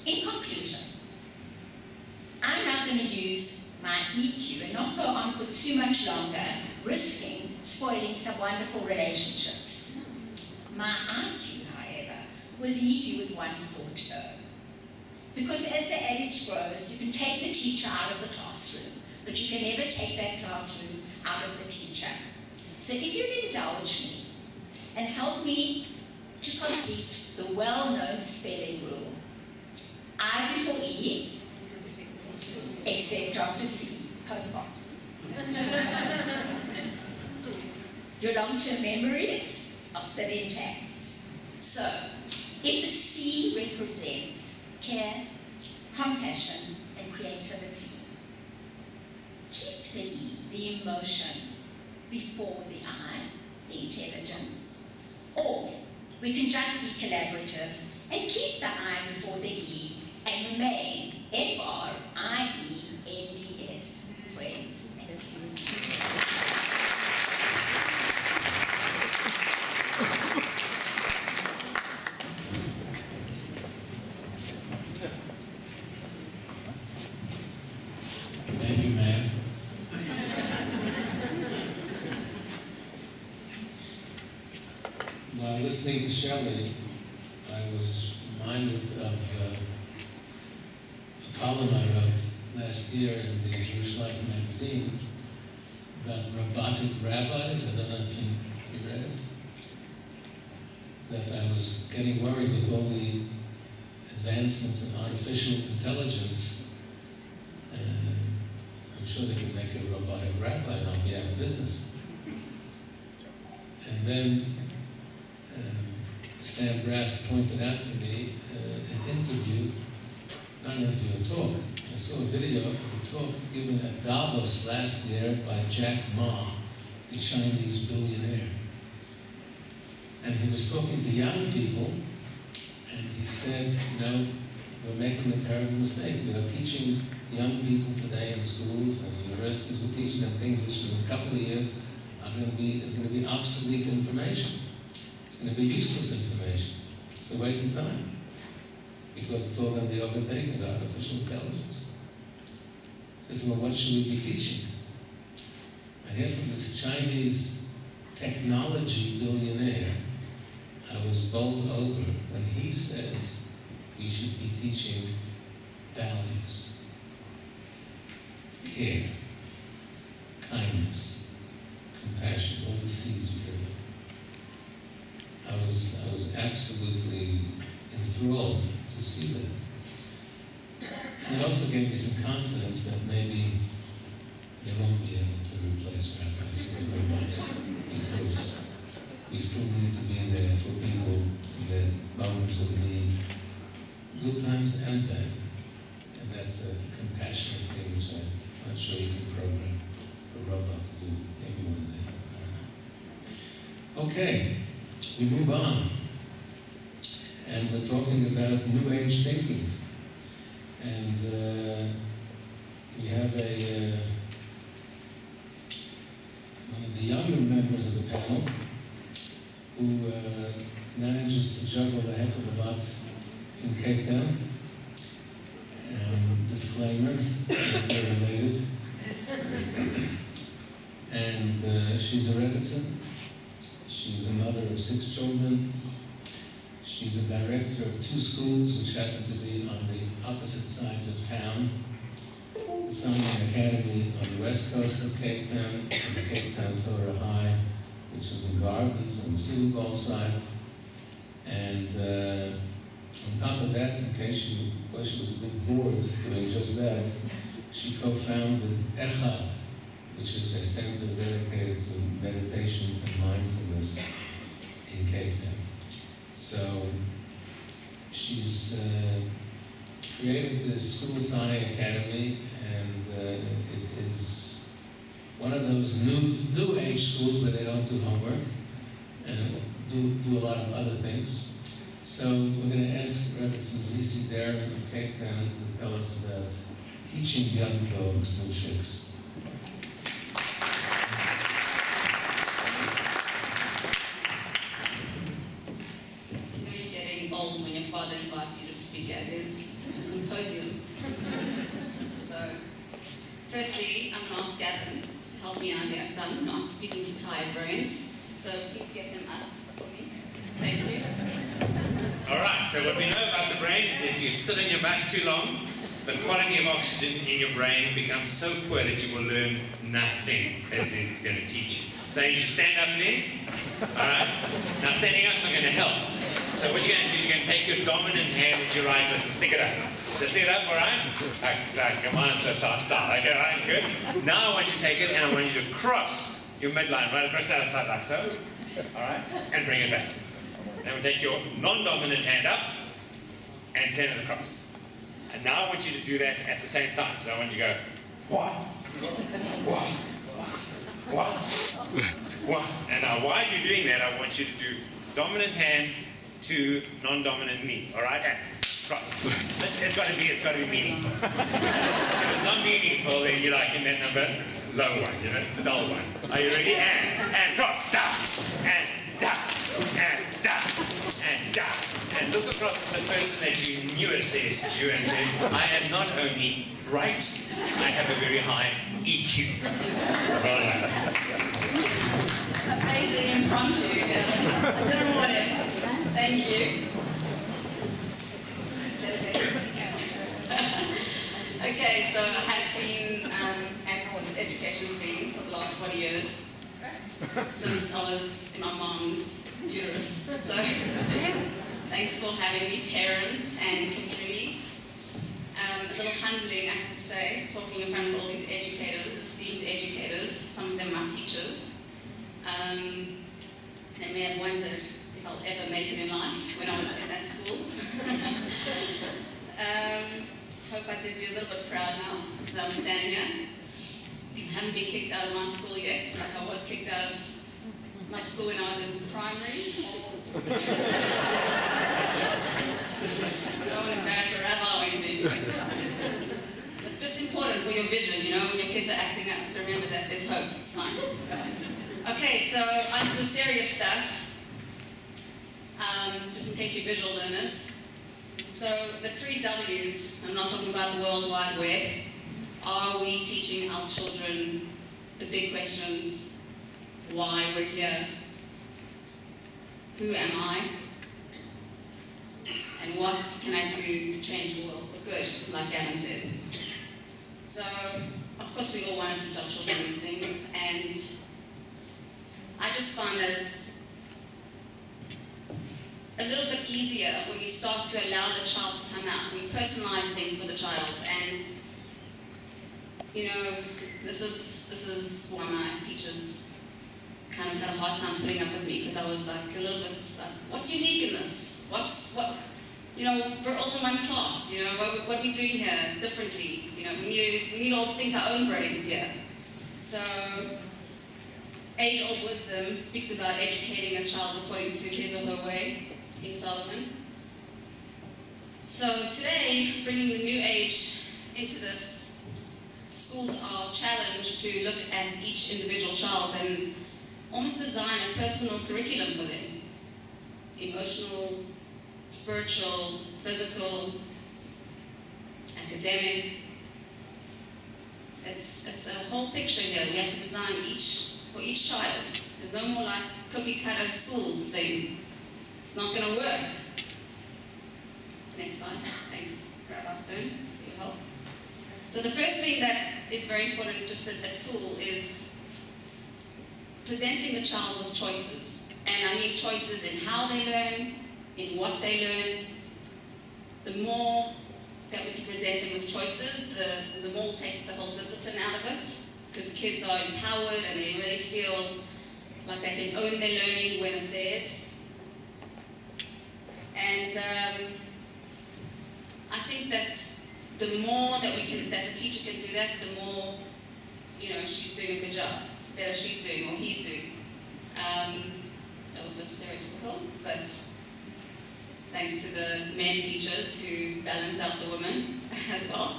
In conclusion, I'm now going to use my EQ and not go on for too much longer, risking spoiling some wonderful relationships. My IQ, however, will leave you with one thought though. Because as the adage grows, you can take the teacher out of the classroom, but you can never take that classroom out of the teacher. So if you'd indulge me and help me to complete the well-known spelling rule: I before E, except after C, postbox. Your long-term memories are still intact. So, if the C represents care, compassion, and creativity, keep the E, the emotion, before the I, the intelligence. Or we can just be collaborative and keep the I before the E and remain F-R-I-E-N-D-S, friends. Thank you. Thank you, ma'am. While listening to Shelley, I was reminded of a column I wrote last year in the Jewish Life magazine about robotic rabbis. I don't know if you read it. That I was getting worried with all the advancements in artificial intelligence. I'm sure they could make a robotic rabbi and I'll be out of business. And then Stan Brask pointed out to me an interview, not an interview, a talk. I saw a video of a talk given at Davos last year by Jack Ma, the Chinese billionaire. And he was talking to young people, and he said, you know, we're making a terrible mistake. We are teaching young people today in schools and universities, we're teaching them things which in a couple of years is going to be obsolete information. It's going to be useless information. It's a waste of time because it's all going to be overtaken by artificial intelligence. So I said, well, what should we be teaching? I hear from this Chinese technology billionaire, I was bowled over when he says we should be teaching values, care, kindness, compassion, all the C's we heard of. I was absolutely enthralled to see that. And it also gave me some confidence that maybe they won't be able to replace rabbis with robots, because we still need to be there for people in their moments of need, good times and bad. And that's a compassionate thing which I'm not sure you can program the robot to do, maybe one day. Okay, we move on. And we're talking about New Age thinking. And we have one of the younger members of the panel who manages to juggle a heck of a lot in Cape Town. And she's a Rebbitzin. She's a mother of 6 children. She's a director of 2 schools which happen to be on the opposite sides of town. The Simon Academy on the west coast of Cape Town, and the Cape Town Torah High, which is in Gardens on the City Ball side. And on top of that, in case she was a bit bored doing just that, she co-founded Echad, which is a center dedicated to meditation and mindfulness in Cape Town. So she's created the School Sani Academy, and it is one of those new age schools where they don't do homework and do a lot of other things. So we're going to ask Rebbitzin Zizi Darren of Cape Town to tell us about teaching young dogs new tricks. You know you're getting old when your father invites you to speak at his symposium. So, firstly, I'm going to ask Gavin to help me out here, because I'm not speaking to tired brains. So, please get them up for me. Thank you. All right, so what we know about the brain is if you sit on your back too long, the quality of oxygen in your brain becomes so poor that you will learn nothing as he's going to teach you. So you should stand up, please. All right? Now standing up is not going to help. So what you're going to do is you're going to take your dominant hand with your right foot and stick it up. So stick it up, all right? Like come on, so start. Okay, all right, good. Now I want you to take it and I want you to cross your midline, right across the other side like so. All right? And bring it back. Now we take your non-dominant hand up and send it across. And now I want you to do that at the same time. So I want you to go, wah, wah, wah, wah. And now while you're doing that, I want you to do dominant hand to non-dominant knee. All right? And cross. It's got to be meaningful. If it's not meaningful, then you're like in that number, low one, you know, the dull one. Are you ready? And cross, down, and down. And down, and down. And look across at the person that you knew assessed you and said, I am not only bright, I have a very high EQ. Well done. Amazing impromptu. I didn't want it. Thank you. Okay, so I have been at this education thing for the last 40 years, since I was in my mom's uterus. So thanks for having me, parents and community. A little humbling, I have to say, talking in front of all these educators, esteemed educators, some of them are teachers. They may have wondered if I'll ever make it in life when I was in that school. Hope I did you a little bit proud now that I'm standing here. I haven't been kicked out of my school yet, like I was kicked out of my school when I was in primary. I don't want to embarrass the rabbi or anything. It's just important for your vision, you know, when your kids are acting up, to remember that there's hope, it's fine. Okay, so on to the serious stuff, just in case you're visual learners. So the 3 W's, I'm not talking about the World Wide Web. Are we teaching our children the big questions? Why we're here? Who am I? And what can I do to change the world for good, like Gavin says? So, of course we all want to teach our children these things, and I just find that it's a little bit easier when you start to allow the child to come out. We personalize things for the child, and you know, this is why my teachers kind of had a hard time putting up with me, because I was like a little bit like, what's unique in this? You know, we're all in one class. You know, what are we doing here differently? You know, we need to all think our own brains here. So, age-old wisdom speaks about educating a child according to his or her way. King Solomon. So today, bringing the new age into this, schools are challenged to look at each individual child and almost design a personal curriculum for them. Emotional, spiritual, physical, academic. It's a whole picture here. We have to design each for each child. There's no more like cookie cutter schools thing. It's not going to work. Next slide. Thanks, Rabbi Stone, for your help. So the first thing that is very important, just a tool, is presenting the child with choices. And I mean choices in how they learn, in what they learn. The more that we can present them with choices, the more we'll take the whole discipline out of it, because kids are empowered and they really feel like they can own their learning when it's theirs. And I think that the more that the teacher can do that, the more, she's doing a good job. The better she's doing or he's doing. That was a bit stereotypical, but thanks to the men teachers who balance out the women as well.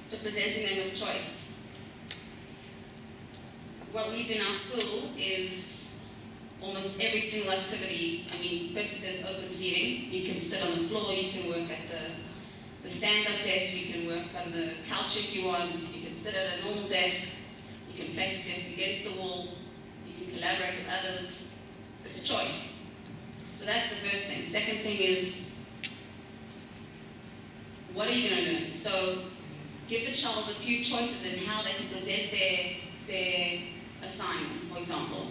So presenting them with choice. What we do in our school is almost every single activity. I mean, first there's open seating. You can sit on the floor, you can work at the stand-up desk, you can work on the couch if you want, you can sit at a normal desk, you can place your desk against the wall, you can collaborate with others. It's a choice. So that's the first thing. Second thing is, what are you going to learn? So give the child a few choices in how they can present their assignments, for example.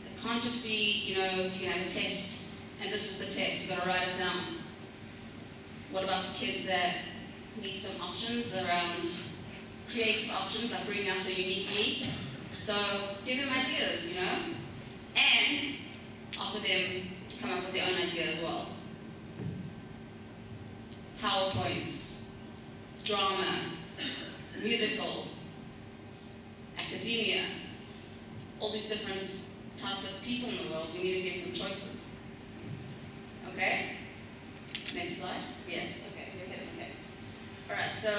It can't just be, you can have a test, and this is the test, you've got to write it down. What about the kids that need some options around creative options, like bringing out their unique me? So give them ideas, and offer them to come up with their own idea as well. PowerPoints, drama, musical, academia, all these different types of people in the world, we need to give some choices. Okay? Next slide. Yes, okay, we're good, okay. Alright, so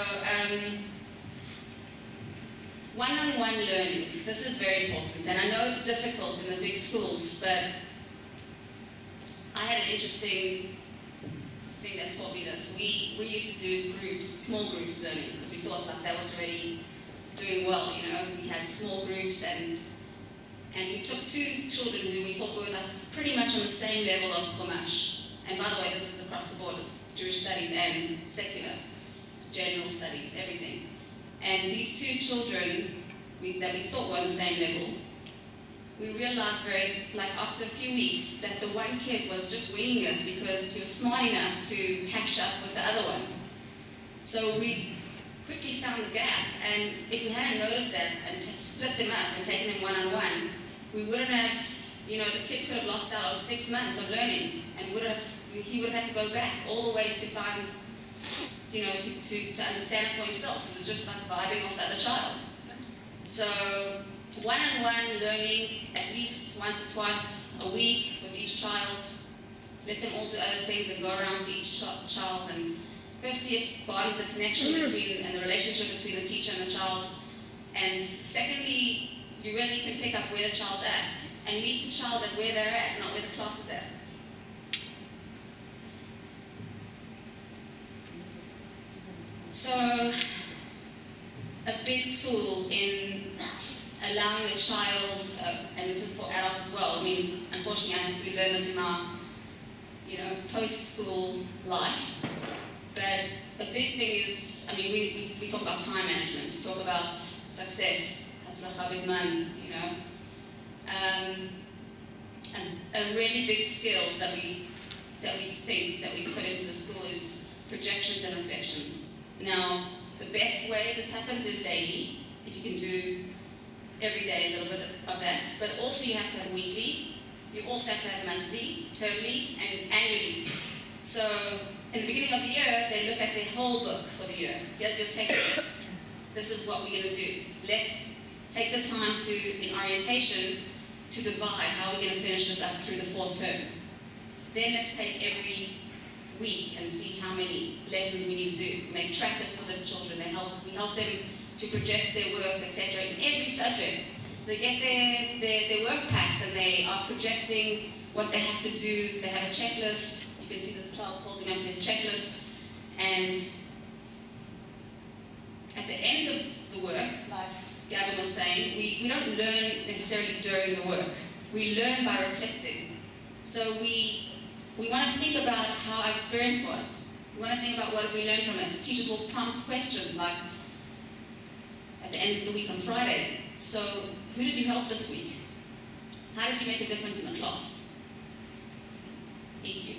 one-on-one learning. This is very important, and I know it's difficult in the big schools, but I had an interesting thing that taught me this. We used to do groups, small groups learning, because we thought like that was already doing well, We had small groups, and we took two children who we thought were like pretty much on the same level of Chumash. And by the way, this is across the board. It's Jewish studies and secular, general studies, everything. And these two children that we thought were on the same level, we realized after a few weeks that the one kid was just winging it because he was smart enough to catch up with the other one. So we quickly found the gap, and if we hadn't noticed that and split them up and taken them one-on-one, we wouldn't have, the kid could have lost out on 6 months of learning, and he would have had to go back all the way to find, to understand it for himself. It was just like vibing off the other child. So one-on-one learning at least once or twice a week with each child. Let them all do other things and go around to each child. And firstly, it bonds the connection between and the relationship between the teacher and the child. And secondly, you really can pick up where the child's at and meet the child at where they're at, not where the class is at. So, a big tool in allowing a child, and this is for adults as well. I mean, unfortunately, I had to learn this in my, post-school life. But a big thing is, we talk about time management. We talk about success. That's the Chabizman, a really big skill that we think that we put into the school is projections and reflections. Now, the best way this happens is daily. If you can do every day a little bit of that, but also you have to have weekly. You also have to have monthly, termly, and annually. So, in the beginning of the year, they look at their whole book for the year. Here's your textbook. This is what we're going to do. Let's take the time in orientation, to divide how we're going to finish this up through the 4 terms. Then let's take every week and see how many lessons we need to do. Make trackers for the children. We help them to project their work, etc. in every subject. They get their work packs and they are projecting what they have to do. They have a checklist. You can see this child holding up his checklist. And at the end of the work, Gavin was saying, we don't learn necessarily during the work. We learn by reflecting. So we want to think about how our experience was. We want to think about what we learned from it. So teachers will prompt questions like, at the end of the week on Friday, so who did you help this week? How did you make a difference in the class? EQ.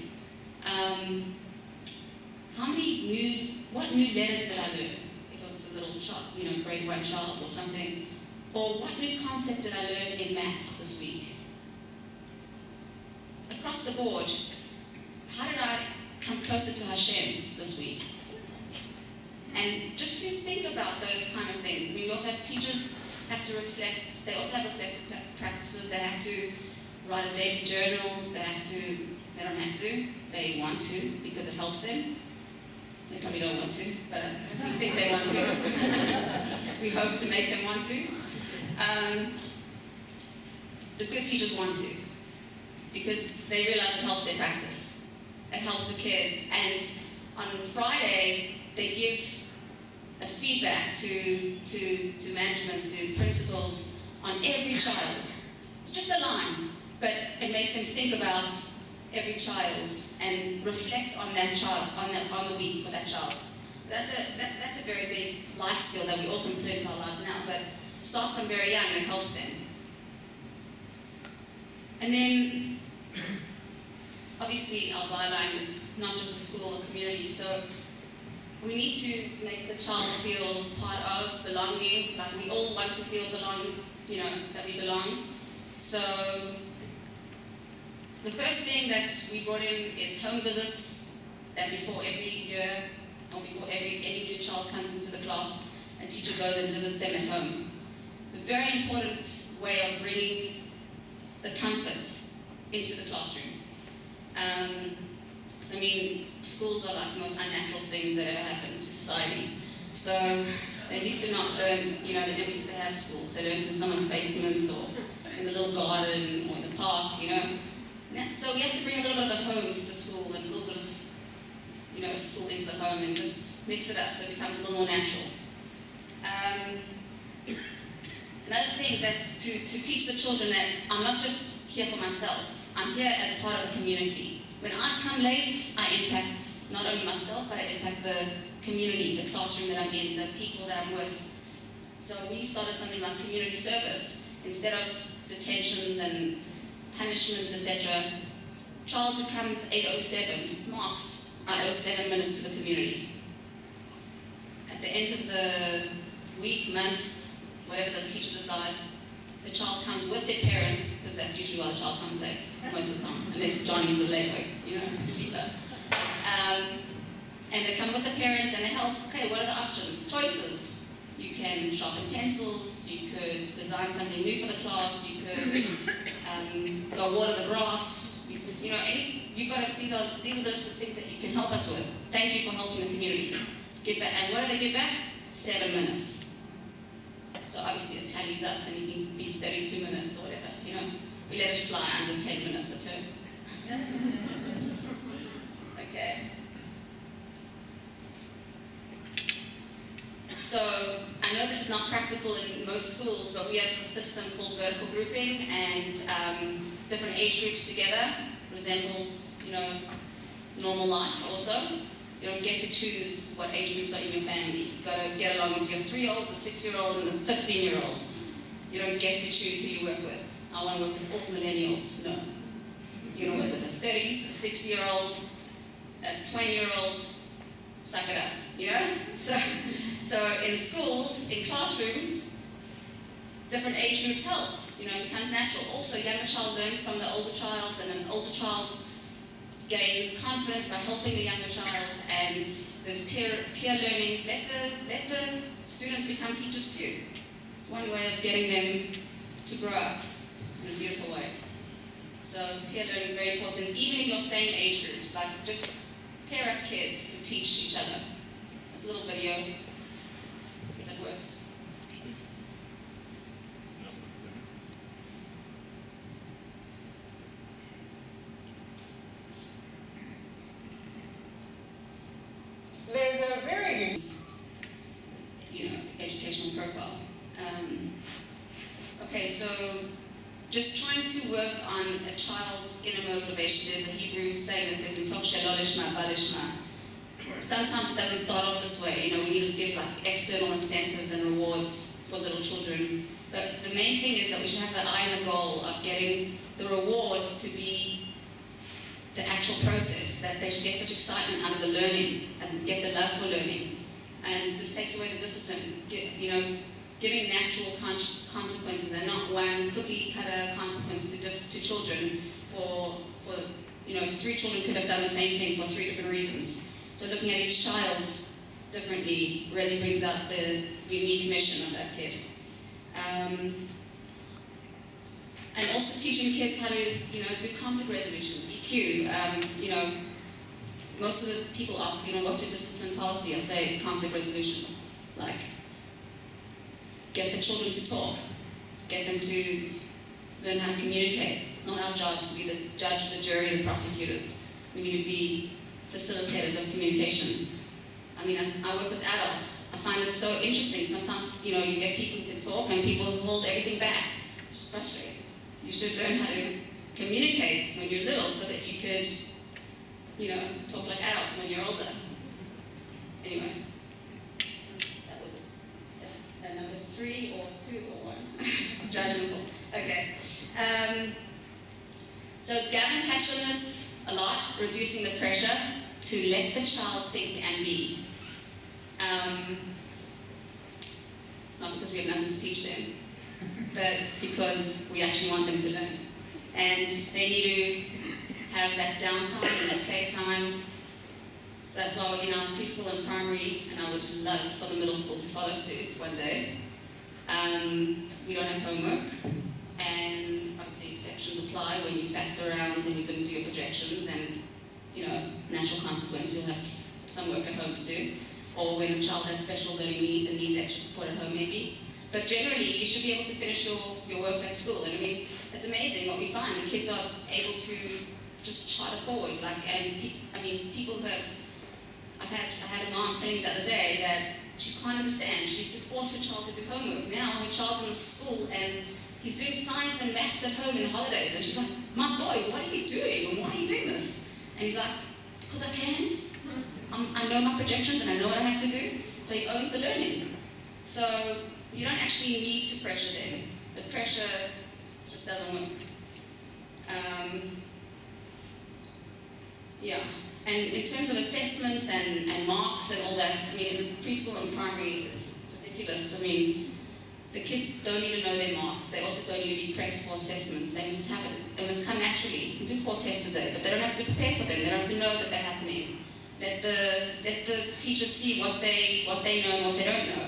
What new letters did I learn? If it was a little child, grade 1 child or something. Or what new concept did I learn in maths this week? Across the board, how did I come closer to Hashem this week? And just to think about those kind of things. I mean, we also have teachers have to reflect. They also have reflective practices. They have to write a daily journal. They don't have to. They want to because it helps them. They probably don't want to, but we think they want to. We hope to make them want to. The good teachers want to because they realize it helps their practice. It helps the kids. And on Friday, they give a feedback to management, to principals on every child. Just a line, but it makes them think about every child and reflect on that child, on the week for that child. That's a very big life skill that we all can put into our lives now, but start from very young, it helps them. And then, obviously, our byline is not just a school or community, so we need to make the child feel part of, belonging, like we all want to feel that we belong. So the first thing that we brought in is home visits, that before every year, or before any new child comes into the class, a teacher goes and visits them at home. The very important way of bringing the comfort into the classroom. So I mean, schools are like the most unnatural things that ever happened to society. So they used to not learn, they never used to have schools. They learned in someone's basement or in the little garden or in the park, So we have to bring a little bit of the home to the school and a little bit of, school into the home and just mix it up so it becomes a little more natural. Another thing that to teach the children that I'm not just here for myself, I'm here as a part of a community. When I come late, I impact not only myself, but I impact the community, the classroom that I'm in, the people that I'm with. So we started something like community service. Instead of detentions and punishments, etc., child who comes 8:07 marks, I owe 7 minutes to the community. At the end of the week, month, whatever the teacher decides, the child comes with their parents, because that's usually why the child comes late, most of the time, unless Johnny's a late sleeper. And they come with the parents and they help, okay, what are the options? Choices. You can sharpen pencils, you could design something new for the class, you could go water the grass, these are the things that you can help us with. Thank you for helping the community. Give back. And what do they give back? 7 minutes. So obviously it tallies up and you can be 32 minutes or whatever, We let it fly under 10 minutes a term. Okay. So I know this is not practical in most schools, but we have a system called vertical grouping, and different age groups together resembles, normal life also. You don't get to choose what age groups are in your family. You've got to get along with your 3-year-old, the 6-year-old, and the 15-year-old. You don't get to choose who you work with. I want to work with all millennials. No. You're going to work with a 30s, a 60-year-old, a 20-year-old. Suck it up, So in schools, in classrooms, different age groups help. It becomes natural. Also, a younger child learns from the older child, and an older child gains confidence by helping the younger child, and there's peer learning. Let the students become teachers too. It's one way of getting them to grow up in a beautiful way. So peer learning is very important, even in your same age groups, like just pair up kids to teach each other. There's a little video, if it works. There's a very educational profile. Okay, so just trying to work on a child's inner motivation. There's a Hebrew saying that says, "Mitok shelo lishma ba lishma." Sometimes it doesn't start off this way. We need to give like external incentives and rewards for little children. But the main thing is that we should have the eye on the goal of getting the rewards to be the actual process, that they should get such excitement out of the learning and get the love for learning. And this takes away the discipline, giving natural consequences and not one cookie cutter consequence to children for 3 children could have done the same thing for 3 different reasons. So looking at each child differently really brings out the unique mission of that kid. And also teaching kids how to, do conflict resolution, EQ. Most of the people ask, what's your discipline policy? I say conflict resolution. Like, get the children to talk, get them to learn how to communicate. It's not our job to be the judge, the jury, the prosecutors. We need to be facilitators of communication. I work with adults. I find it so interesting. Sometimes, you get people who can talk and people who hold everything back. It's frustrating. You should learn how to communicate when you're little so that you could, talk like adults when you're older. Anyway, that was a number 3 or 2 or 1. Judgmental. Okay. So Gavin touched on this a lot, reducing the pressure to let the child think and be. Not because we have nothing to teach them, but because we actually want them to learn. And they need to have that downtime and that playtime. So that's why in our preschool and primary, and I would love for the middle school to follow suit one day, we don't have homework, and obviously exceptions apply when you factor around and you didn't do your projections, and natural consequence, you'll have some work at home to do, or when a child has special learning needs and needs extra support at home maybe. But generally, you should be able to finish your work at school. And it's amazing what we find. The kids are able to just charter forward. People who have, I had a mom tell me the other day that she can't understand. She used to force her child to do homework. Now her child's in the school and he's doing science and maths at home in holidays. And she's like, "My boy, what are you doing? And why are you doing this?" And he's like, "Because I can. I know my projections and I know what I have to do." So he owns the learning. So you don't actually need to pressure them. The pressure just doesn't work. And in terms of assessments and marks and all that, in preschool and primary, it's ridiculous. The kids don't need to know their marks. They also don't need to be prepped for assessments. They must have it. They must come naturally. You can do 4 tests a day, but they don't have to prepare for them. They don't have to know that they're happening. Let the teachers see what they know and what they don't know,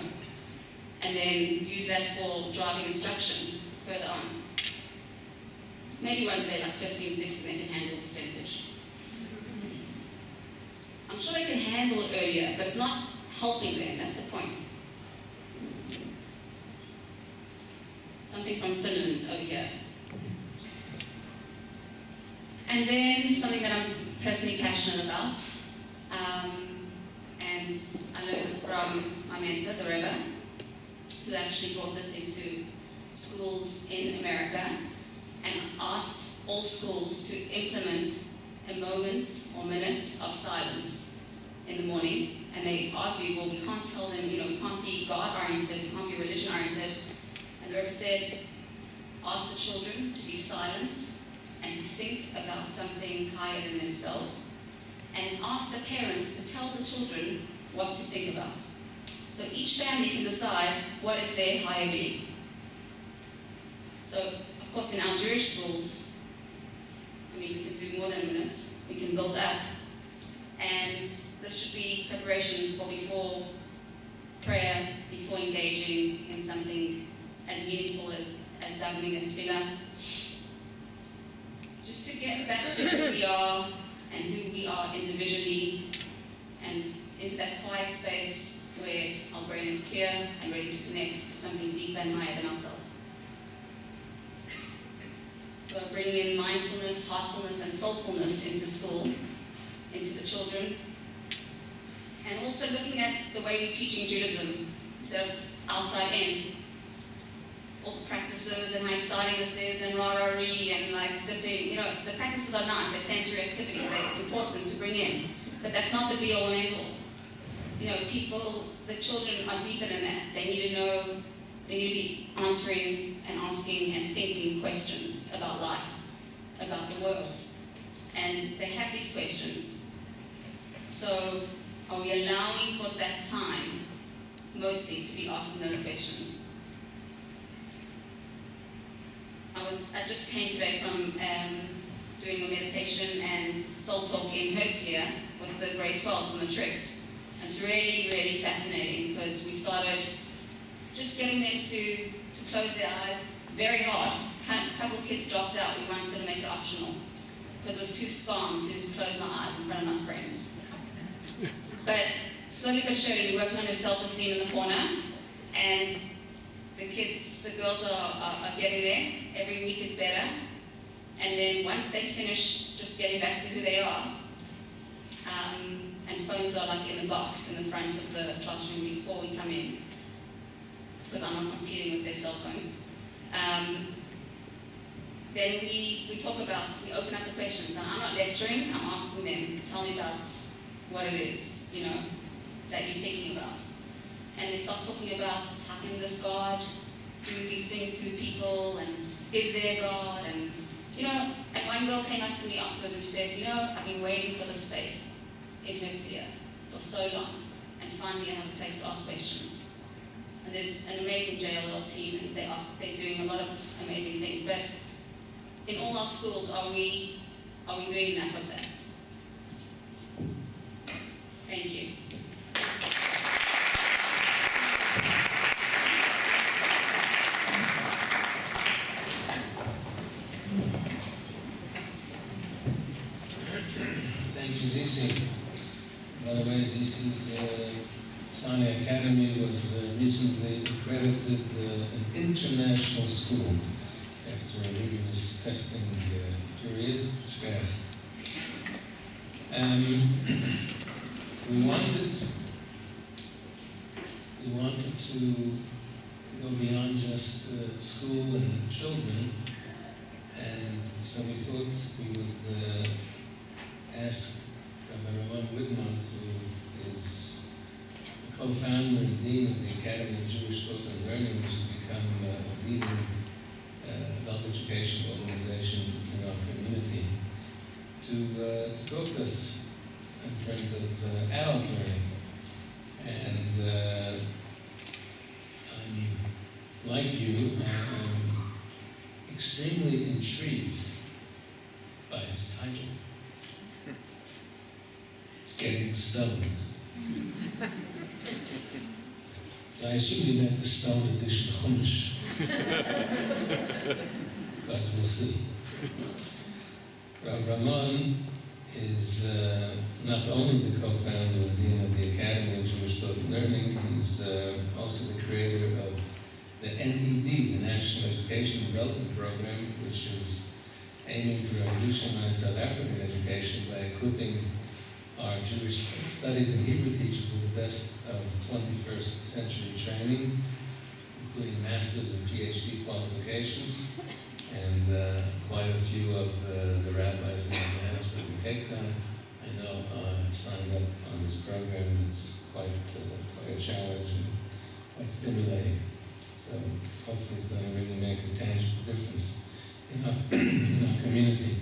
and then use that for driving instruction further on. Maybe once they're like 15, 16, they can handle a percentage. I'm sure they can handle it earlier, but it's not helping them. That's the point. Something from Finland over here. And then something that I'm personally passionate about. And I learned this from my mentor, Doreba, who actually brought this into schools in America and asked all schools to implement a moment or minute of silence in the morning. And they argued, well, we can't tell them, we can't be God-oriented, we can't be religion-oriented. And Doreba said, ask the children to be silent and to think about something higher than themselves. And ask the parents to tell the children what to think about. So each family can decide what is their higher being. So, of course, in our Jewish schools, we can do more than minutes. We can build up. And this should be preparation for before prayer, before engaging in something as meaningful as davening, as tefillah. Just to get back to who we are and who we are individually, and into that quiet space where our brain is clear and ready to connect to something deeper and higher than ourselves. So bringing in mindfulness, heartfulness, and soulfulness into school, into the children. And also looking at the way we're teaching Judaism, instead of outside in. all the practices and how exciting this is and rah-rah-ree and like dipping. You know, the practices are nice, they're sensory activities, they're important to bring in, but that's not the be-all and end-all. You know, the children are deeper than that. They need to know, they need to be answering and asking and thinking questions about life, about the world. And they have these questions. So are we allowing for that time mostly to be asking those questions? I just came today from doing a meditation and soul talk in Herzliya with the grade 12s and the tricks. It's really, really fascinating because we started just getting them to close their eyes very hard. A couple of kids dropped out. We wanted to make it optional because it was too scum to close my eyes in front of my friends. But slowly but surely, we're working on their self-esteem in the corner, and the girls are getting there. Every week is better. And then once they finish just getting back to who they are, and phones are like in the box in the front of the classroom before we come in, because I'm not competing with their cell phones. Then we talk about, we open up the questions, and I'm not lecturing, I'm asking them, tell me about what it is, you know, that you're thinking about. And they start talking about how can this God do these things to people, and is there a God, and you know, and one girl came up to me afterwards and she said, you know, I've been waiting for this space in Herzliya for so long, and finally I have a place to ask questions. And there's an amazing JLL team, and they're doing a lot of amazing things. But in all our schools, are we doing enough of that? Thank you. Thank you, Zizi. By the way, Zizi's Sania Academy was recently accredited an international school after a rigorous testing period. We wanted to go beyond just school and children, and so we thought we would ask Rabbi Ramon Widmont, who is the co-founder and dean of the Academy of Jewish Thought and Learning, which has become a leading adult education organization in our community, to talk to us in terms of adult learning. And I'm, like you, I'm extremely intrigued by its title. Getting stoned. I assume you meant the stone edition Chumash. But we'll see. Rav Ramon is not only the co-founder and dean of the Academy of Jewish Thought and Learning, he's also the creator of the NED, the National Education Development Program, which is aiming to revolutionize South African education by equipping our Jewish studies and Hebrew teachers with the best of 21st century training, including master's and PhD qualifications, and quite a few of the rabbis in Johannesburg and Cape Town, I know, have signed up on this program. It's quite a challenge and quite stimulating. So hopefully it's going to really make a tangible difference in our community.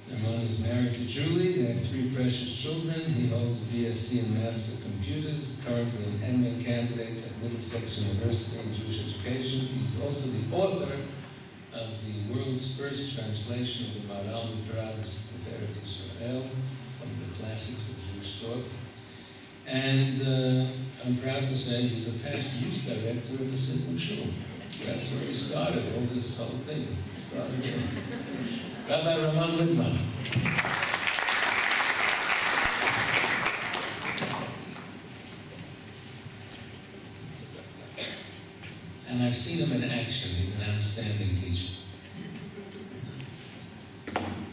Ramon is married to Julie. They have 3 precious children. He holds a BSc in Maths and Computers, currently an MA candidate at Middlesex University in Jewish Education. He's also the author of the world's first translation of the Maharal Midrash Tiferet Yisrael, one of the classics of Jewish thought. And I'm proud to say he's a past youth director of the Simple Shul. That's where he started all this whole thing. He started there. Rabbi Ramon Widmont. And I've seen him in action. He's an outstanding teacher.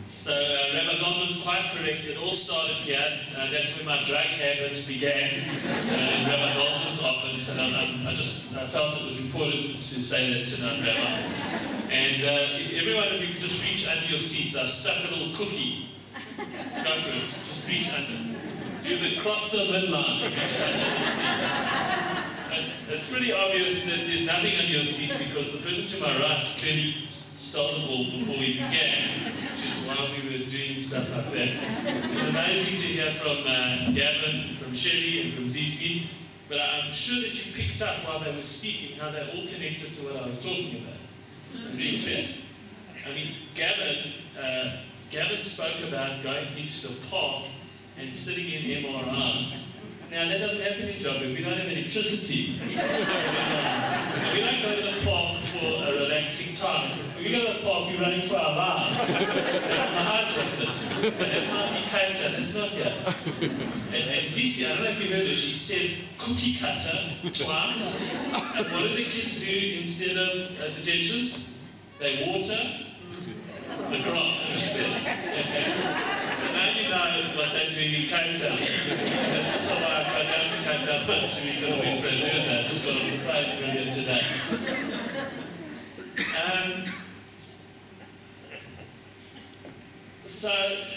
So Rabbi Goldman's quite correct. It all started here. That's where my drug habit began, in Rabbi Goldman's office. And I felt it was important to say that tonight, Rabbi. And if every one of you could just reach under your seats, I've stuck a little cookie. Go for it. Just reach under. Do the cross the midline. Reach under the seat. It's pretty obvious that there's nothing under your seat because the person to my right clearly stole the ball before we began, which is why we were doing stuff like that. It's amazing to hear from Gavin, from Shelley, and from Zisi, but I'm sure that you picked up while they were speaking how they're all connected to what I was talking about. Pretty clear. I mean, Gavin spoke about going into the park and sitting in MRIs. Now, that doesn't happen in Joburg. We don't have electricity. We don't go to the park for a relaxing time. When we go to the park, we're running for our lives. My heart jackets. That might be Cape Town. It's not here. And Zizi, I don't know if you heard her, she said cookie cutter twice. And what do the kids do instead of detentions? They water the grass. She said. Okay. So now you know what they're doing in Cape Town. That's just why I got down to Cape Town once a week on Wednesday, Thursday. I just got on the plane earlier today. So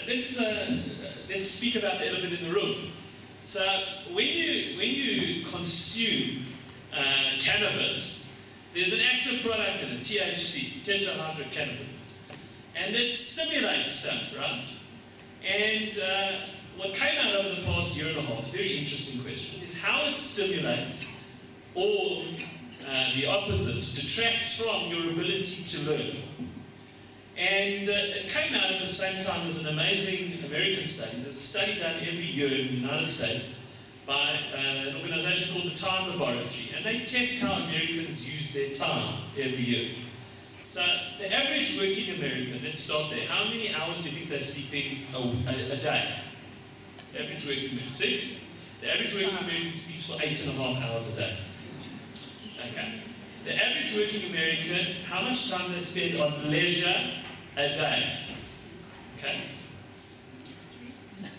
let's speak about the elephant in the room. So when you consume cannabis, there's an active product in it, THC, tetrahydrocannabinol, and it stimulates stuff, right? And what came out over the past year and a half, very interesting question, is how it stimulates, or the opposite, detracts from your ability to learn. And it came out at the same time as an amazing American study. There's a study done every year in the United States by an organization called the Time Laboratory, and they test how Americans use their time every year. So the average working American, let's start there. How many hours do you think they're sleeping a day? The average working American, 6. The average working American sleeps for 8.5 hours a day. Okay. The average working American, how much time they spend on leisure a day? Okay.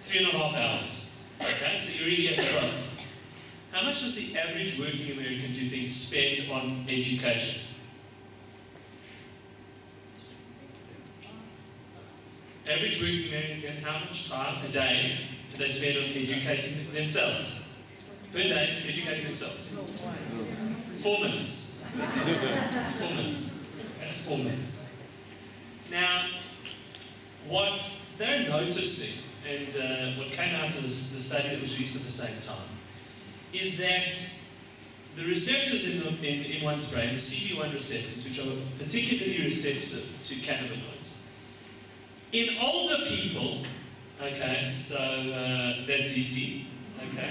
3.5 hours. Okay, so you're already at 12. How much does the average working American, do you think, spend on education? Average working American, how much time a day do they spend on educating themselves? Per day, educating themselves. 4 minutes. 4 minutes. Okay, that's 4 minutes. Now, what they're noticing, and what came out of the study that was released at the same time, is that the receptors in one's brain, the CB1 receptors, which are particularly receptive to cannabinoids, in older people, okay, so that's ZC, okay.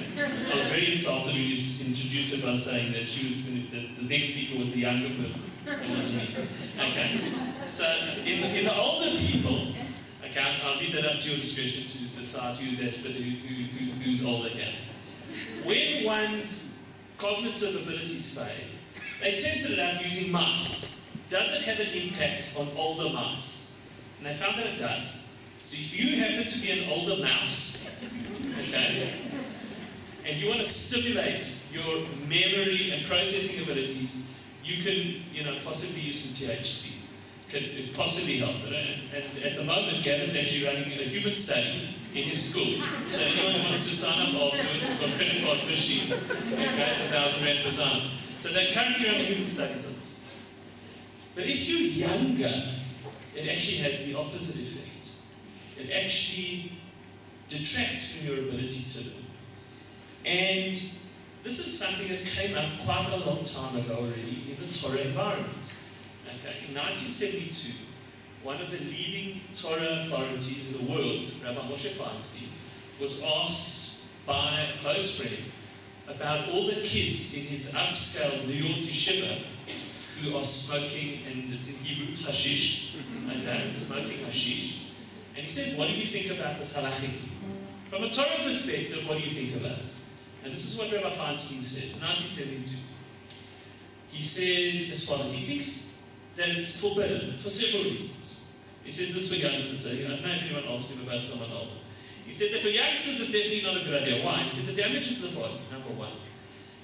I was very insulted when you introduced her by saying that she was the next speaker was the younger person. It wasn't me. Okay. So in the older people, okay, I'll leave that up to your discretion to decide who's older here. When one's cognitive abilities fade, they tested it out using mice. Does it have an impact on older mice? And they found that it does. So if you happen to be an older mouse, okay, and you want to stimulate your memory and processing abilities, you can, possibly use some THC. Could possibly help. And at the moment, Gavin's actually running a human study in his school. So anyone who wants to sign up afterwards, we've got credit card machines. Okay, it's 1,000 Rand per sign. So they're currently running human studies on this. But if you're younger, it actually has the opposite effect. It actually detracts from your ability to learn. And this is something that came up quite a long time ago already in the Torah environment. Okay. In 1972, one of the leading Torah authorities in the world, Rabbi Moshe Feinstein, was asked by a close friend about all the kids in his upscale New York yeshiva who are smoking, and it's in Hebrew, hashish, okay, smoking hashish. And he said, what do you think about this halachically? From a Torah perspective, what do you think about it? And this is what Rabbi Feinstein said in 1972. He said as follows, he thinks that it's forbidden for several reasons. He says this for youngsters. I don't know if anyone asked him about someone older. He said that for youngsters it's definitely not a good idea. Why? He says it damages the body, number one.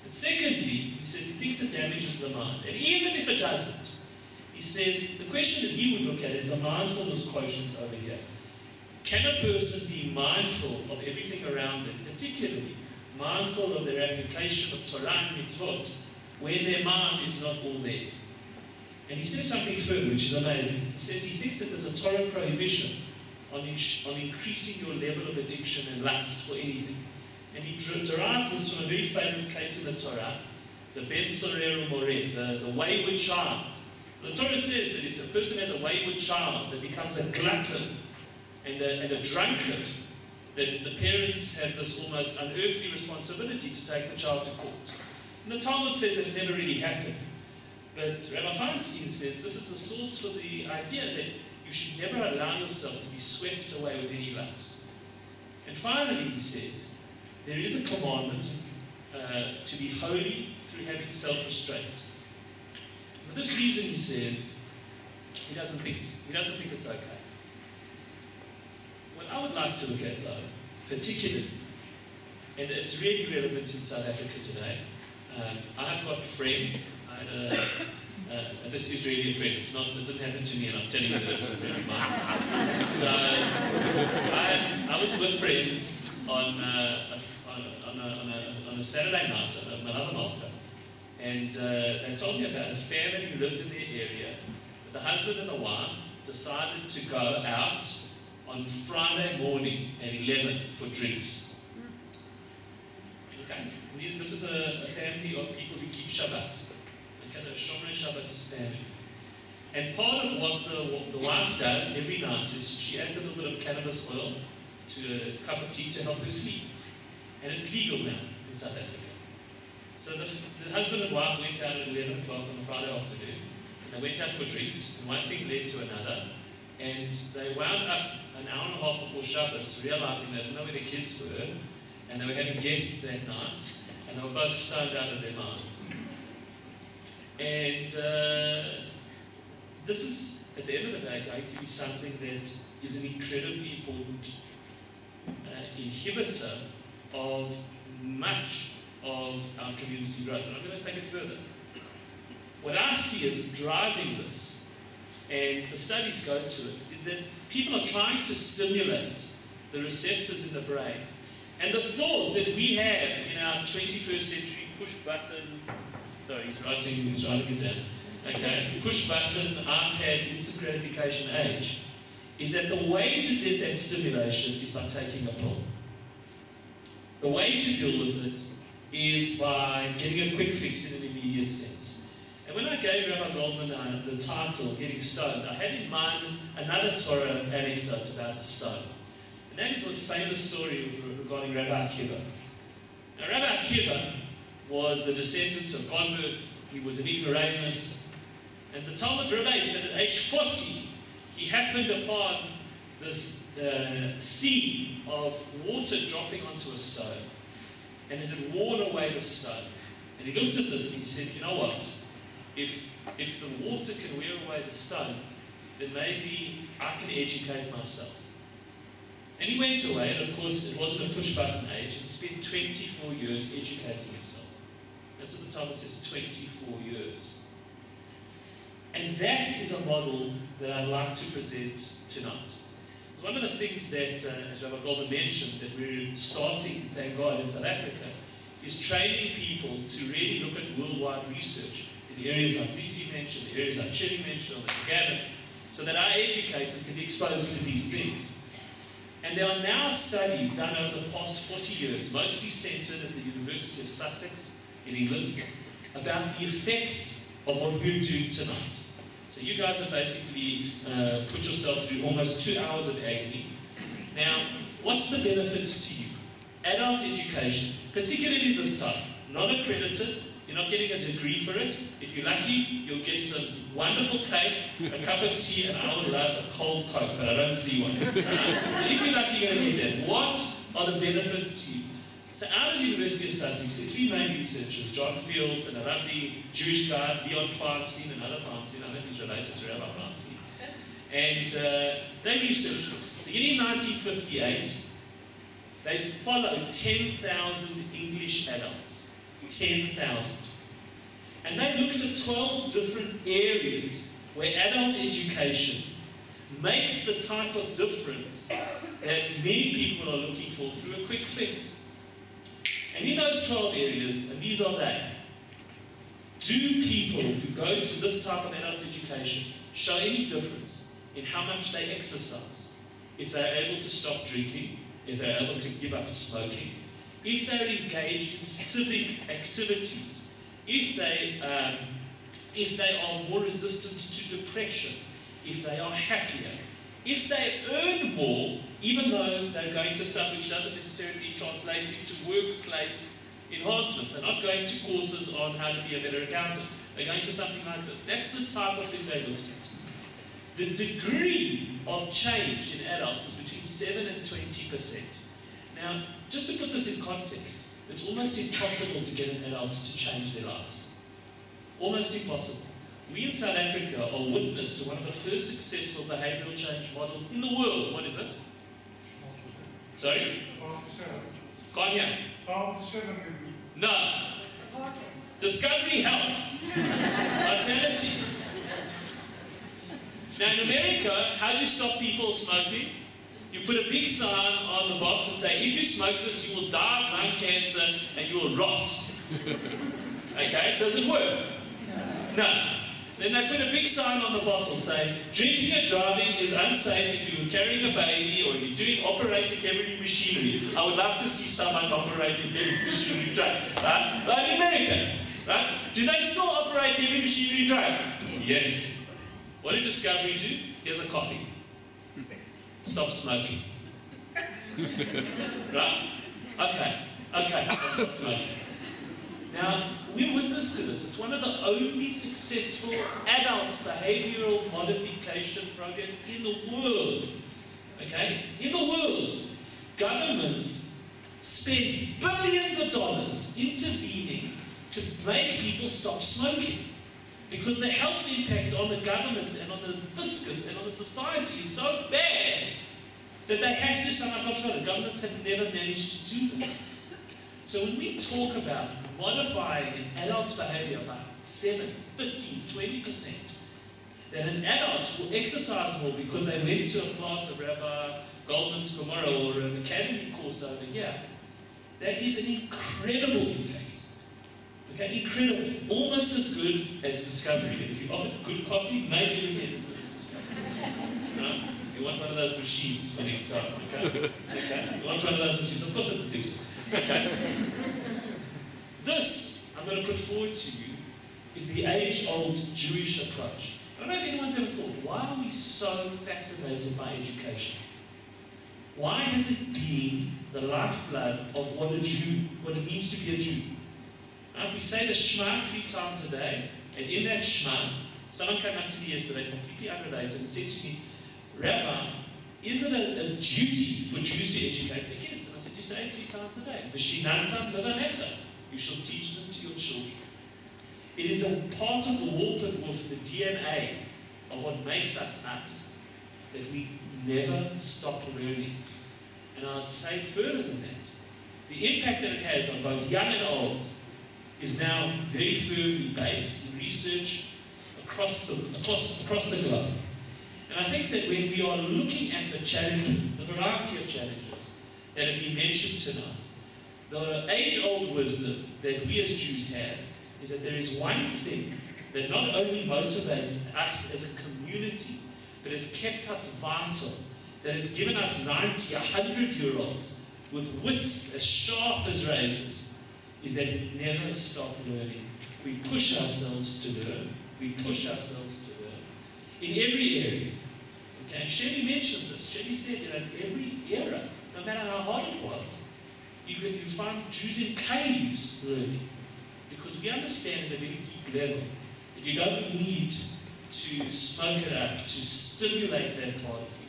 And secondly, he says he thinks it damages the mind. And even if it doesn't, he said the question that he would look at is the mindfulness quotient over here. Can a person be mindful of everything around them, particularly mindful of their application of Torah and mitzvot, when their mind is not all there? And he says something further, which is amazing. He says he thinks that there's a Torah prohibition on increasing your level of addiction and lust for anything. And he derives this from a very famous case in the Torah, the Ben Sorer Umoreh, the wayward child. So the Torah says that if a person has a wayward child that becomes a glutton and a drunkard, that the parents have this almost unearthly responsibility to take the child to court. And the Talmud says that it never really happened. But Rabbi Feinstein says this is the source for the idea that you should never allow yourself to be swept away with any lust. And finally, he says, there is a commandment to be holy through having self-restraint. For this reason, he says, he doesn't think it's okay. What I would like to look at, though, particularly, and it's really relevant in South Africa today, I've got friends. This is really a friend. It didn't happen to me, and I'm telling you that it was a friend of mine. So I was with friends on a Saturday night on a Malava Malka, and they told me about a family who lives in their area. The husband and the wife decided to go out on Friday morning at 11 for drinks. Okay, this is a family of people who keep Shabbat. Okay, the Shomrei Shabbat family. And part of what the wife does every night is she adds a little bit of cannabis oil to a cup of tea to help her sleep. And it's legal now in South Africa. So the husband and wife went out at 11 o'clock on a Friday afternoon. And they went out for drinks, and one thing led to another. And they wound up an hour and a half before Shabbos, realizing they didn't know where their kids were, and they were having guests that night, and they were both stoned out of their minds. And this is, at the end of the day, going to be something that is an incredibly important inhibitor of much of our community growth. And I'm going to take it further. What I see as driving this, and the studies go to it, is that people are trying to stimulate the receptors in the brain. And the thought that we have in our 21st century push button, sorry, he's writing it down. Okay, push button, iPad, instant gratification age, is that the way to get that stimulation is by taking a pill. The way to deal with it is by getting a quick fix in an immediate sense. And when I gave Rabbi Goldman the title, Getting Stoned, I had in mind another Torah anecdote about a stone. And that is a famous story regarding Rabbi Akiva. Now, Rabbi Akiva was the descendant of converts. He was an ignoramus. And the Talmud relates that at age 40, he happened upon this sea of water dropping onto a stone. And it had worn away the stone. And he looked at this and he said, you know what? If the water can wear away the stone, then maybe I can educate myself. And he went away, and of course it wasn't a push-button age, and spent 24 years educating himself. That's what the Talmud says, 24 years. And that is a model that I'd like to present tonight. It's one of the things that, as Rabbi Goldman mentioned, that we're starting, thank God, in South Africa, is training people to really look at worldwide research in the areas like Zisi mentioned, the areas like Chili mentioned, or Gavin, so that our educators can be exposed to these things. And there are now studies done over the past 40 years, mostly centered at the University of Sussex in England, about the effects of what we're doing tonight. So you guys have basically put yourself through almost 2 hours of agony. Now, what's the benefit to you? Adult education, particularly this type, not accredited, you're not getting a degree for it. If you're lucky, you'll get some wonderful cake, a cup of tea, and I would love a cold Coke, but I don't see one. So if you're lucky, you're going to get that. What are the benefits to you? So out of the University of Sussex, there are three main researchers, John Fields and a lovely Jewish guy, Leon Feinstein, another Feinstein, I don't know if he's related to Rabbi Feinstein. And they researched this. In 1958, they followed 10,000 English adults. 10,000. And they looked at 12 different areas where adult education makes the type of difference that many people are looking for through a quick fix. And in those 12 areas, and these are they, do people who go to this type of adult education show any difference in how much they exercise? If they're able to stop drinking, if they're able to give up smoking, if they're engaged in civic activities, if they are more resistant to depression, if they are happier, if they earn more, even though they're going to stuff which doesn't necessarily translate into workplace enhancements. They're not going to courses on how to be a better accountant. They're going to something like this. That's the type of thing they looked at. The degree of change in adults is between 7 and 20%. Now, just to put this in context, it's almost impossible to get an adult to change their lives. Almost impossible. We in South Africa are witness to one of the first successful behavioural change models in the world. What is it? Sorry? Kanye? No. Discovery Health. Vitality. Now in America, how do you stop people smoking? You put a big sign on the box and say, if you smoke this, you will die of lung cancer and you will rot. Okay? Does it work? No. Then they put a big sign on the bottle saying, drinking and driving is unsafe if you're carrying a baby or you're operating heavy machinery. I would love to see someone operating heavy machinery drug. Right? Like in America. Right? Do they still operate heavy machinery drug? Yes. What did Discovery do? Here's a coffee. Stop smoking. Right? Okay. Okay, let's stop smoking. Now, we witness to this. It's one of the only successful adult behavioural modification programs in the world. Okay? In the world. Governments spend billions of dollars intervening to make people stop smoking. Because the health impact on the government and on the fiscus and on the society is so bad that they have to somehow control it. Governments have never managed to do this. So when we talk about modifying an adult's behaviour by 7, 15, 20%, that an adult will exercise more because they went to a class of Rabbi Goldman's Gomorrah or an academy course over here, that is an incredible impact. Okay, incredible. Almost as good as Discovery. And if you offer good coffee, maybe you get as good as Discovery. No? You want one of those machines for next time, okay? Okay? You want one of those machines. Of course it's addictive. Okay? This, I'm going to put forward to you, is the age-old Jewish approach. I don't know if anyone's ever thought, why are we so fascinated by education? Why has it been the lifeblood of what a Jew, what it means to be a Jew? We say the Shema 3 times a day, and in that Shema, someone came up to me yesterday, completely unrelated, and said to me, Rabbi, is it a duty for Jews to educate their kids? And I said, you say it 3 times a day. V'shinantam levanecha. You shall teach them to your children. It is a part of the warp and woof, the DNA of what makes us us, that we never stop learning. And I'd say further than that, the impact that it has on both young and old is now very firmly based in research across the globe. And I think that when we are looking at the challenges, the variety of challenges that have been mentioned tonight, the age-old wisdom that we as Jews have is that there is one thing that not only motivates us as a community, but has kept us vital, that has given us 90, 100-year-olds with wits as sharp as razors, is that we never stop learning. We push ourselves to learn. We push ourselves to learn. In every area. Okay? And Shelley mentioned this. Shelley said that in every era, no matter how hard it was, you find Jews in caves learning. Because we understand at a very deep level that you don't need to smoke it up, to stimulate that part of you,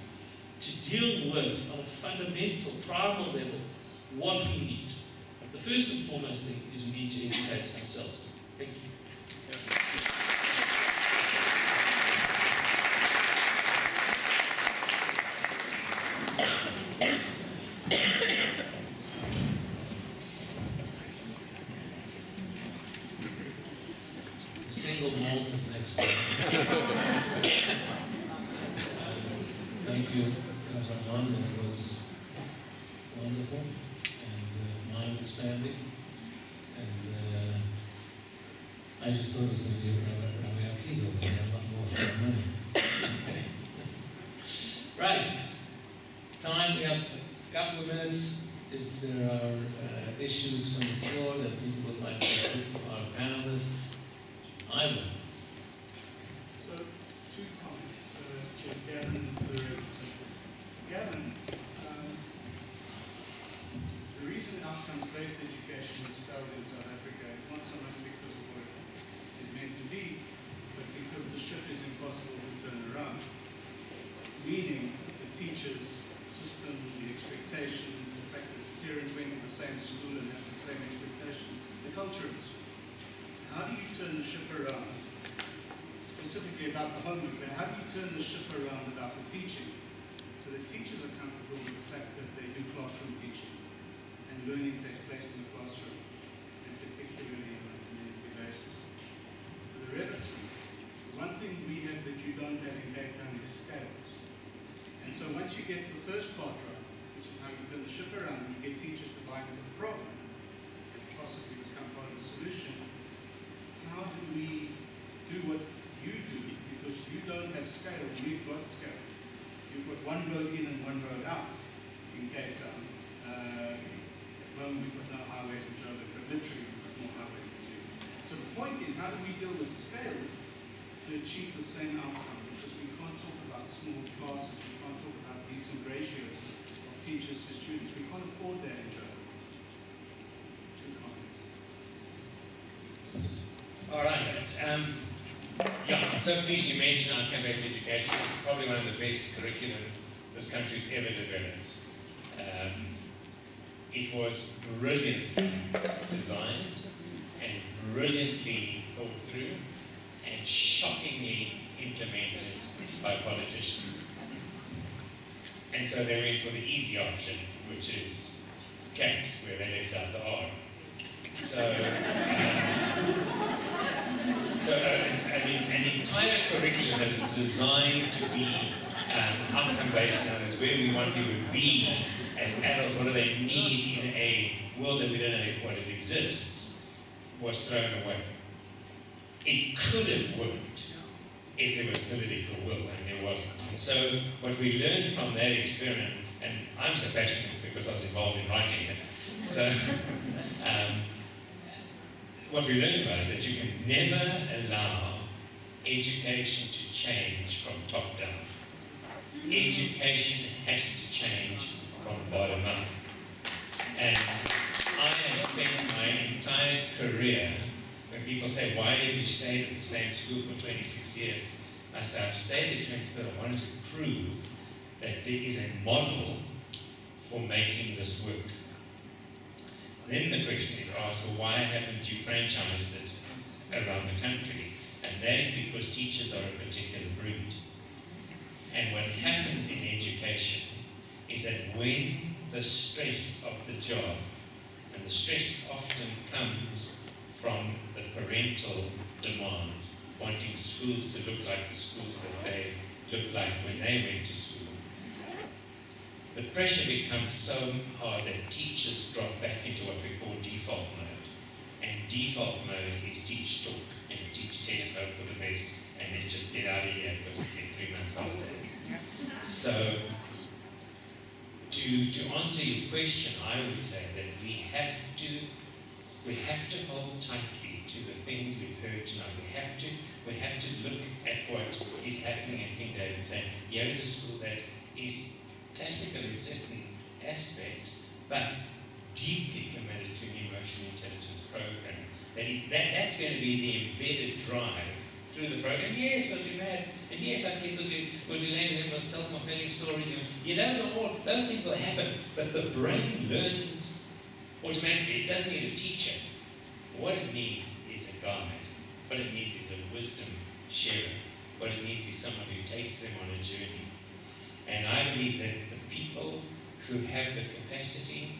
to deal with, on a fundamental, primal level, what we need. The first and foremost thing is we need to educate ourselves. Thank you. single malt is next door. Thank you, Ramon. That was wonderful and mind expanding. And I just thought it was going to be Rabbi Akiva, but I have a lot more for our money. Okay. Right. Time, we have a couple of minutes. If there are issues from the floor that people would like to put to our panelists, I will. So, two comments to Gavin and to Richardson. Gavin, the reason outcomes-based education is failed in South Africa is not so much because of what it is meant to be, but because the ship is impossible to turn around. Meaning, the teachers, the system, the expectations, the fact that parents went to the same school and have the same expectations, the culture of the school. How do you turn the ship around? Specifically about the homework, but how do you turn the ship around about the teaching so that teachers are comfortable with the fact that they do classroom teaching and learning takes place in the classroom, and particularly on a community basis? For the Reverson, one thing we have that you don't have in Cape Town is scales. And so once you get the first part right, which is how you turn the ship around, and you get teachers to buy into the program and possibly become part of the solution, how do we do what you do? Because you don't have scale, we've got scale. You've got one road in and one road out in Cape Town. At the moment we've got no highways in Joburg, but literally we've got more highways than you. So the point is, how do we deal with scale to achieve the same outcome? Because we can't talk about small classes, we can't talk about decent ratios of teachers to students. We can't afford that in Joburg. Two comments. All right. Yeah, I'm so pleased you mentioned outcome-based education. It's probably one of the best curriculums this country's ever developed. It was brilliantly designed and brilliantly thought through and shockingly implemented by politicians. And so they went for the easy option, which is camps, where they left out the R. I mean, an entire curriculum that is designed to be outcome-based, and is where we want people to be as adults, what do they need in a world that we don't know what it exists, was thrown away. It could have worked if there was political will, and there wasn't. And so what we learned from that experiment, and I'm so passionate because I was involved in writing it, so what we learned about is that you can never allow education to change from top down. Education has to change from bottom up. And I have spent my entire career, when people say, why have you stayed at the same school for 26 years? I say, I've stayed there for 26 years, I wanted to prove that there is a model for making this work. Then the question is asked, well, why haven't you franchised it around the country? And that is because teachers are a particular breed. And what happens in education is that when the stress of the job, and the stress often comes from the parental demands, wanting schools to look like the schools that they looked like when they went to school, the pressure becomes so hard that teachers drop back into what we call default mode. And default mode is teach talk, and teach test, hope for the best, and let's just get out of here because we get 3 months holiday. So, to answer your question, I would say that we have to hold tightly to the things we've heard tonight. We have to look at what is happening at King David and say, here is a school that is classical in certain aspects, but deeply committed to an emotional intelligence program. That's going to be the embedded drive through the program. Yes, we'll do maths, and yes, our kids will do language, and we'll tell compelling stories. Yeah, those things will happen, but the brain learns automatically. It doesn't need a teacher. What it needs is a guide. What it needs is a wisdom sharer. What it needs is someone who takes them on a journey. And I believe that the people who have the capacity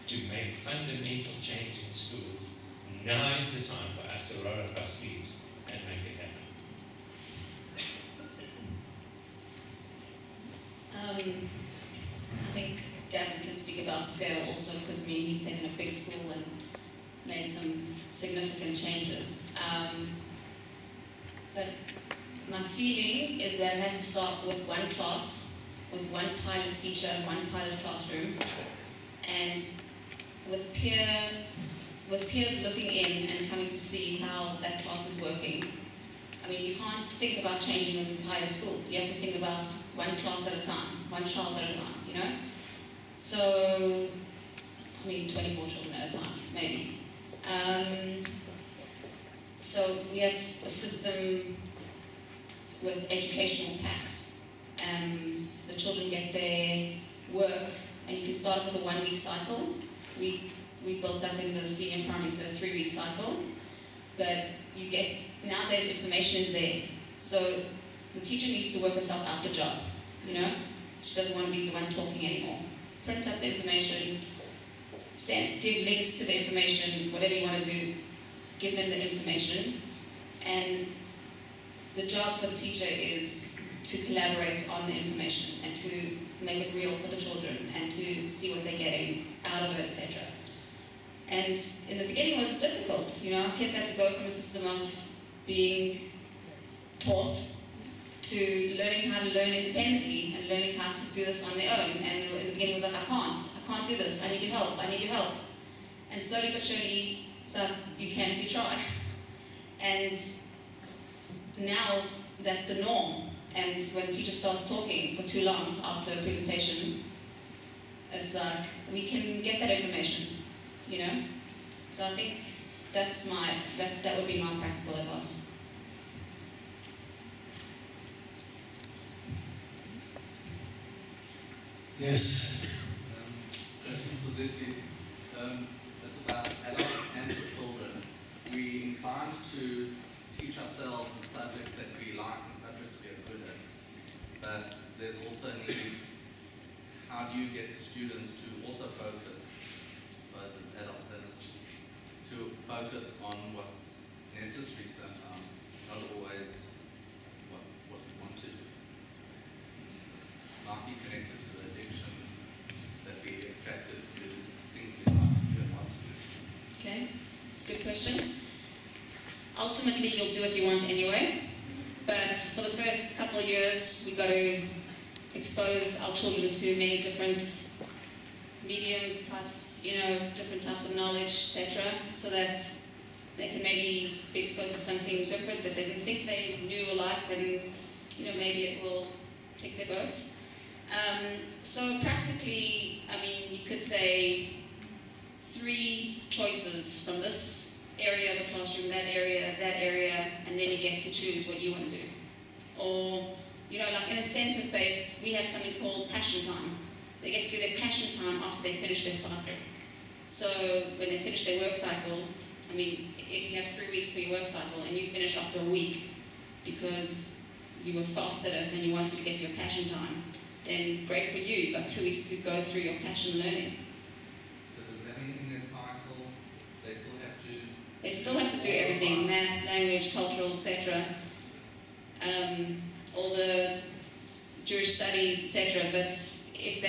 to make fundamental change in schools, now is the time for us to roll up our sleeves and scale also, because I mean he's taken a big school and made some significant changes. But my feeling is that it has to start with one class, with one pilot teacher, one pilot classroom, and with peers looking in and coming to see how that class is working. I mean, you can't think about changing an entire school. You have to think about one class at a time, one child at a time, you know? So, I mean, 24 children at a time, maybe. So we have a system with educational packs. The children get their work, and you can start off with a 1-week cycle. We built up in the senior primary to a 3-week cycle, but you get, nowadays information is there. So the teacher needs to work herself out the job, you know? She doesn't want to be the one talking anymore. Print up the information, give links to the information, whatever you want to do, give them the information, and the job for the teacher is to collaborate on the information and to make it real for the children and to see what they're getting out of it, etc. And in the beginning it was difficult, you know, kids had to go from a system of being taught to learning how to learn independently and learning how to do this on their own. And in the beginning it was like, I can't do this, I need your help, I need your help. And slowly but surely, so you can if you try. And now that's the norm. And when the teacher starts talking for too long after a presentation, it's like, we can get that information, you know? So I think that's that would be my practical advice. Yes. It's about adults and the children. We inclined to teach ourselves the subjects that we like and subjects we are good at. But there's also a need, how do you get students to also focus, both as adults and as children, to focus on what's necessary sometimes, not always what we want to do. Might be connected to the addiction that we attracted to things we like to do and want to do. Okay, it's a good question. Ultimately, you'll do what you want anyway, but for the first couple of years, we've got to expose our children to many different mediums, types, you know, different types of knowledge, etc., so that they can maybe be exposed to something different that they didn't think they knew or liked, and, you know, maybe it will tick their boat. So practically, I mean, you could say 3 choices from this area of the classroom, that area, and then you get to choose what you want to do. Or, you know, like an incentive-based, we have something called passion time. They get to do their passion time after they finish their cycle. So when they finish their work cycle, I mean, if you have 3 weeks for your work cycle and you finish after a week because you were fast at it and you wanted to get to your passion time, then great for you, you've got 2 weeks to go through your passion learning. So does that mean in their cycle, they still have to... They still have to do everything, maths, language, cultural, etc. All the Jewish studies, etc. But if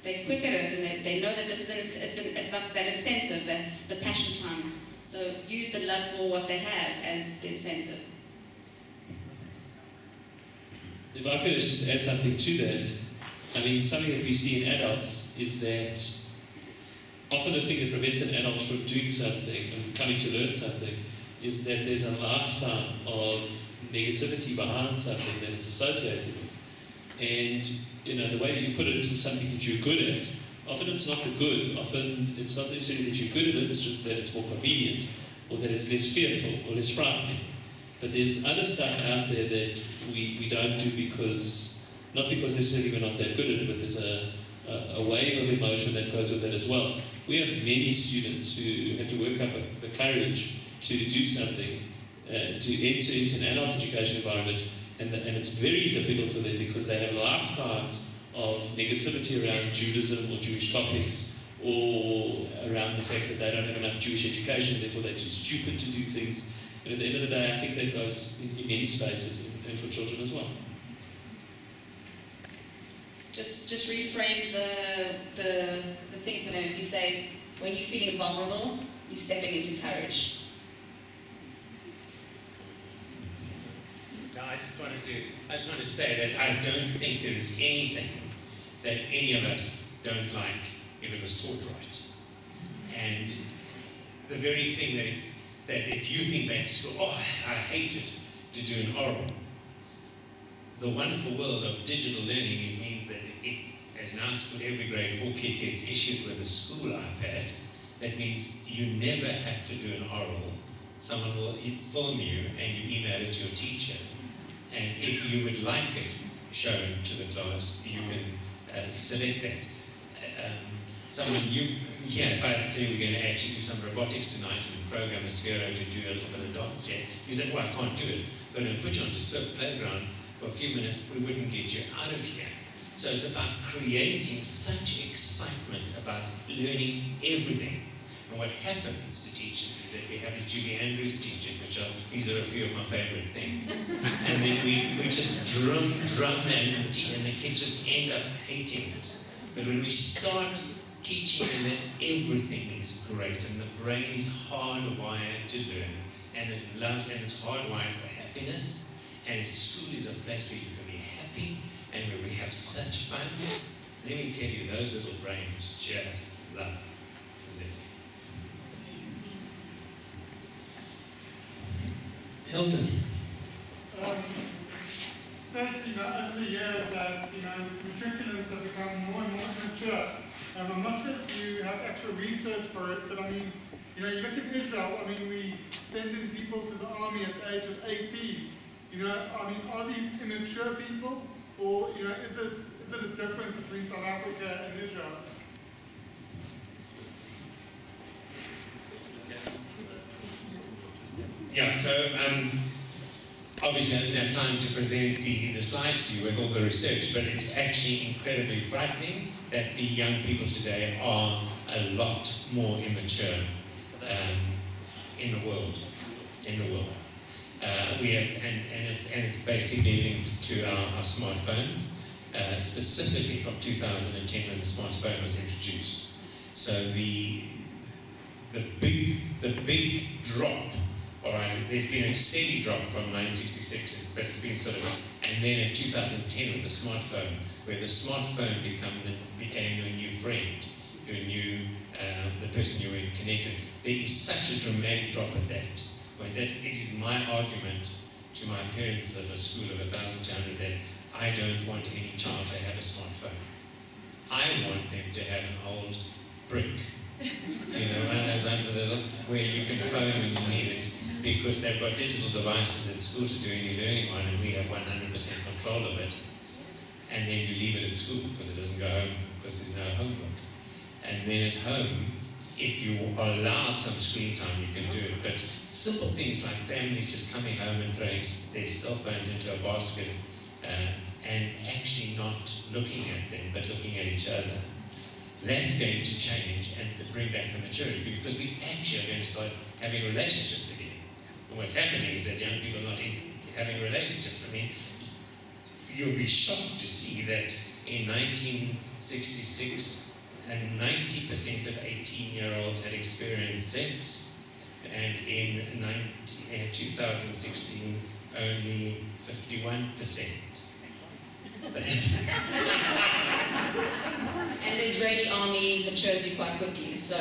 they're quick at it and they know that this is it's like that incentive, that's the passion time. So use the love for what they have as the incentive. If I could just add something to that, I mean, something that we see in adults is that often the thing that prevents an adult from doing something and coming to learn something is that there's a lifetime of negativity behind something that it's associated with. And, you know, the way that you put it is something that you're good at. Often it's not the good. Often it's not necessarily that you're good at it, it's just that it's more convenient, or that it's less fearful or less frightening. But there's other stuff out there that we don't do because, not because necessarily we're not that good at it, but there's a wave of emotion that goes with it as well. We have many students who have to work up the courage to do something, to enter into an adult education environment, and it's very difficult for them because they have lifetimes of negativity around Judaism or Jewish topics, or around the fact that they don't have enough Jewish education, therefore they're too stupid to do things. And at the end of the day, I think that goes in many spaces and for children as well. Just reframe the thing for them. If you say, when you're feeling vulnerable, you're stepping into courage. No, I just wanted to say that I don't think there is anything that any of us don't like if it was taught right. And the very thing that if you think back to school, oh, I hated to do an oral. The wonderful world of digital learning means that if, as in our school, every grade 4 kid gets issued with a school iPad, that means you never have to do an oral. Someone will film you and you email it to your teacher. And if you would like it shown to the class, you can select that. If I tell you we're going to actually do some robotics tonight and program a Sphero to do a little bit of dance here, you say, well, I can't do it. But I'm going to put you onto Swift Playground for a few minutes, we wouldn't get you out of here. So it's about creating such excitement about learning everything. And what happens to teachers is that we have these Julie Andrews teachers, these are a few of my favorite things. And then we just drum them, and the kids just end up hating it. But when we start teaching them that everything is great, and the brain is hardwired to learn, and it loves, and it's hardwired for happiness, and school is a place where you can be happy, and where we have such fun, let me tell you, those little brains just love learning. Hilton. Sadly, over the years that the curriculums have become more and more mature. I'm not sure if you have actual research for it, but I mean, you look at Israel. I mean, we send in people to the army at the age of 18. I mean, are these immature people, or is it a difference between South Africa and Israel? Yeah, so obviously I didn't have time to present the slides to you with all the research, but it's actually incredibly frightening that the young people today are a lot more immature in the world. We have, and it's basically linked to our smartphones, specifically from 2010 when the smartphone was introduced. So the big drop. All right, there's been a steady drop from 1966, but it's been sort of, and then in 2010 with the smartphone, where the smartphone became your new friend, the person you were connected. There is such a dramatic drop at that. It is my argument to my parents of a school of 1,200 that I don't want any child to have a smartphone. I want them to have an old brick, one of those ones where you can phone when you need it, because they've got digital devices at school to do any learning on, and we have 100% control of it. And then you leave it at school because it doesn't go home, because there's no homework. And then at home, if you are allowed some screen time, you can do it. But simple things like families just coming home and throwing their cell phones into a basket and actually not looking at them, but looking at each other. That's going to change and to bring back the maturity, because we actually are going to start having relationships again. And what's happening is that young people are not having relationships. I mean, you'll be shocked to see that in 1966, and 90% of 18-year-olds had experienced sex, and in 2016, only 51%. And the Israeli army matures you quite quickly, so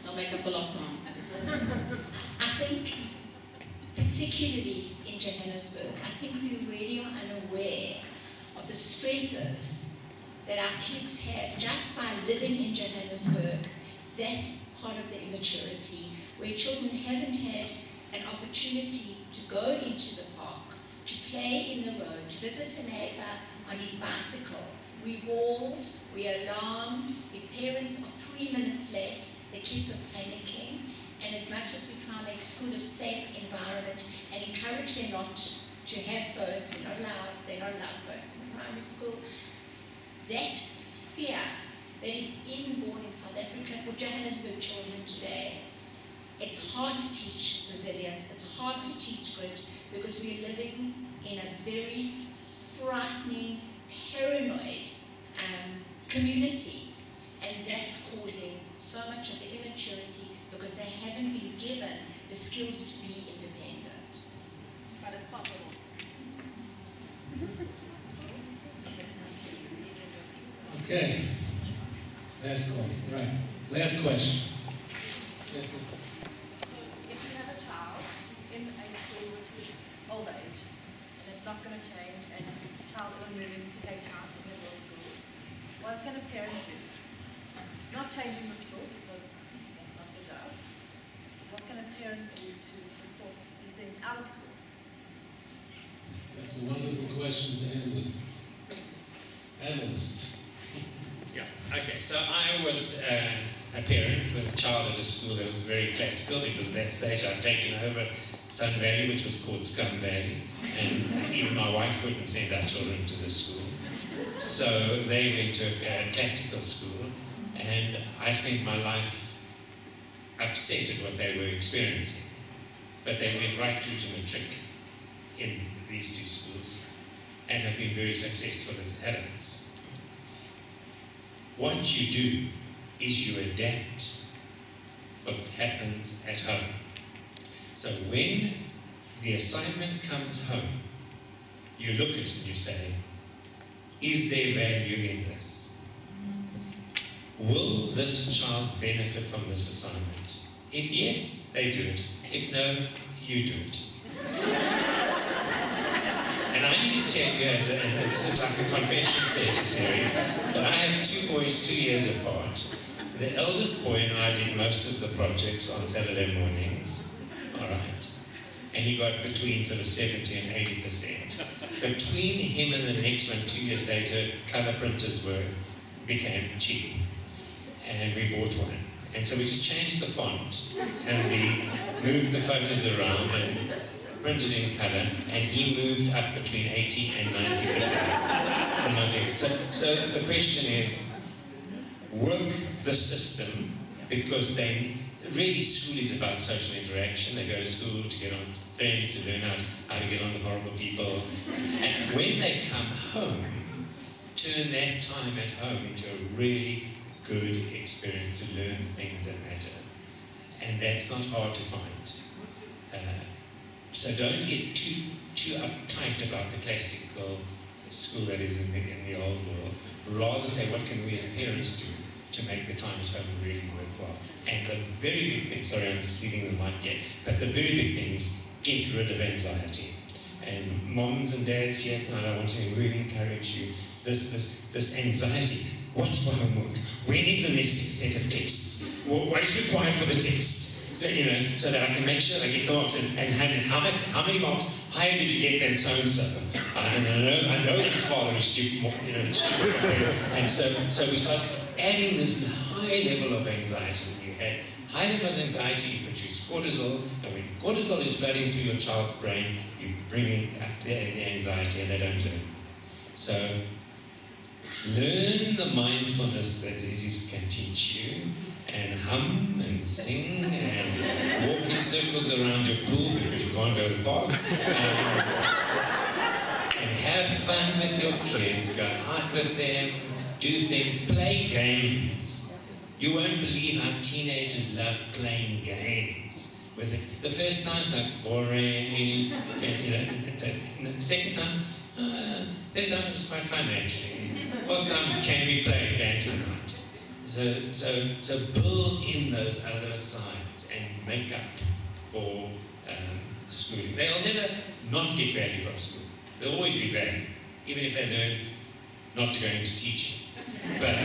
they'll make up for lost time. I think, particularly in Johannesburg, I think we really are unaware of the stresses that our kids have just by living in Johannesburg. That's part of the immaturity, where children haven't had an opportunity to go into the park, to play in the road, to visit a neighbor on his bicycle. We walled, we alarmed. If parents are 3 minutes late, the kids are panicking. And as much as we try and make school a safe environment and encourage them not to have phones, they're not allowed phones in the primary school, that fear that is inborn in South Africa for Johannesburg children today, it's hard to teach resilience, it's hard to teach grit, because we're living in a very frightening, paranoid community, and that's causing so much of the immaturity because they haven't been given the skills to be independent. But it's possible. Okay. Last call. Right. Last question. Yes, sir. So if you have a child in a school which is old age, and it's not going to change, and the child is moving to Cape Town to middle school, what can a parent do? Not changing the school because that's not their job. What can a parent do to support these things out of school? That's a wonderful question to end with. Analysts. Yeah, okay, so I was a parent with a child at a school that was very classical because at that stage I'd taken over Sun Valley, which was called Scum Valley, and even my wife wouldn't send our children to the school. So they went to a classical school, and I spent my life upset at what they were experiencing. But they went right through to matric in these two schools and have been very successful as adults. What you do is you adapt what happens at home. So when the assignment comes home, you look at it and you say, is there value in this? Will this child benefit from this assignment? If yes, they do it. If no, you do it. And I need to tell you, and this is like a confession series, that I have two boys 2 years apart. The eldest boy and I did most of the projects on Saturday mornings, all right? And he got between sort of 70 and 80%. Between him and the next one, 2 years later, color printers became cheap. And we bought one. And so we just changed the font, and we moved the photos around and printed in color, and he moved up between 80 and 90% from not doing it. So the question is, work the system, because really school is about social interaction. They go to school to get on with friends, to learn how to get on with horrible people. And when they come home, turn that time at home into a really good experience to learn things that matter. And that's not hard to find. So don't get too uptight about the classical school that is in the old world. Rather say, what can we as parents do to make the time at home really worthwhile? And the very big thing, sorry I'm stealing the mic here, but the very big thing is get rid of anxiety. And moms and dads here tonight, I want to really encourage you, this anxiety. What's for homework? When is the next set of tests? What is required for the tests? So, so that I can make sure I get the marks, and how many marks higher did you get than so-and-so? And I know his father is stupid, and so we start adding this high level of anxiety. When you have high level of anxiety, you produce cortisol, and when cortisol is flooding through your child's brain, you bring up the anxiety, and they don't learn. So learn the mindfulness that Zizi can teach you, and hum and sing and walk in circles around your pool because you can't go to the park. And have fun with your kids, go out with them, do things, play games. You won't believe how teenagers love playing games. With it. The first time it's like boring, the second time, third time it's quite fun actually. Fourth time, can we play games tonight? So build in those other sides and make up for schooling. They'll never not get value from school. There'll always be value, even if they learn not to go into teaching. But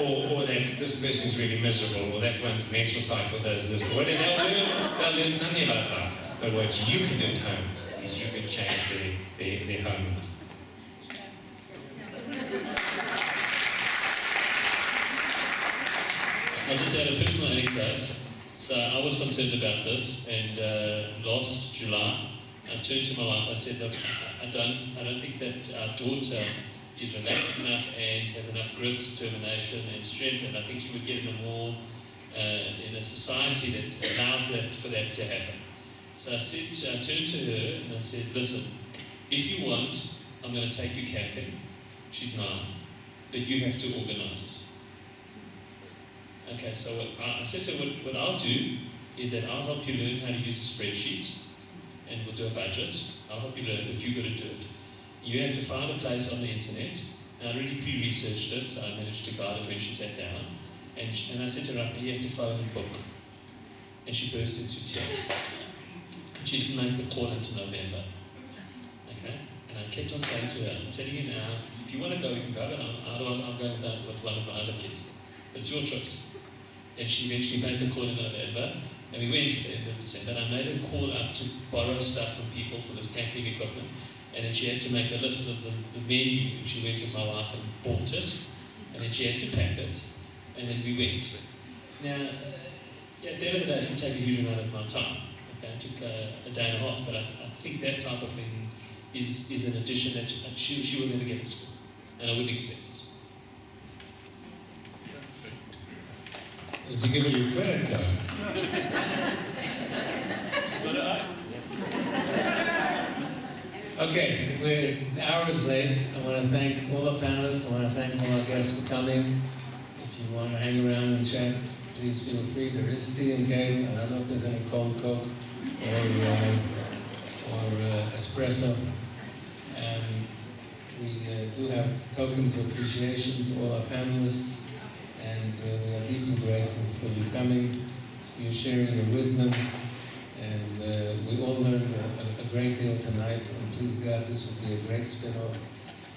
or that this person's really miserable, or that's one's menstrual cycle does this, or whatever. They'll learn something about life. But what you can do at home is you can change their home life. I just had a personal anecdote. So I was concerned about this, and last July I turned to my wife. I said, look, I don't think that our daughter is relaxed enough and has enough grit, determination and strength, and I think she would get in in a society that allows for that to happen. So I turned to her and I said, listen, if you want, I'm going to take you camping. She's 9. but you have to organise it. Okay, so I said to her, what I'll do is that I'll help you learn how to use a spreadsheet, and we'll do a budget. I'll help you learn, but you've got to do it. You have to find a place on the internet. And I already pre-researched it, so I managed to guide her when she sat down. And I said to her, you have to phone and book. And she burst into tears. And she didn't make the call until November. Okay? And I kept on saying to her, I'm telling you now, if you want to go, you can go, but otherwise I'm going with one of my other kids. It's your choice. And she eventually made the call in November, and we went at the end of December, and I made her call up to borrow stuff from people for the camping equipment, and then she had to make a list of the menu, and she went with my wife and bought it, and then she had to pack it, and then we went. Now, at the end of the day, it can take a huge amount of my time. Okay? It took a day and a half, but I think that type of thing is an addition that she will never get at school, and I wouldn't expect it. Did you give her your credit card? Okay, it's hours late. I want to thank all the panelists. I want to thank all our guests for coming. If you want to hang around and chat, please feel free. There is tea and cake. I don't know if there's any cold Coke or espresso. We do have tokens of appreciation to all our panelists. And we are deeply grateful for you coming, you sharing your wisdom, and we all learned a great deal tonight, and please God, this will be a great spin-off,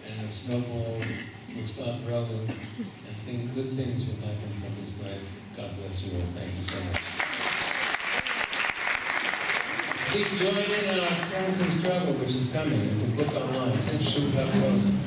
and the snowball will start rolling, and good things will happen from this night. God bless you all. Thank you so much. Please join in our Skeleton Struggle, which is coming. You can book online, since Shoe Club closing.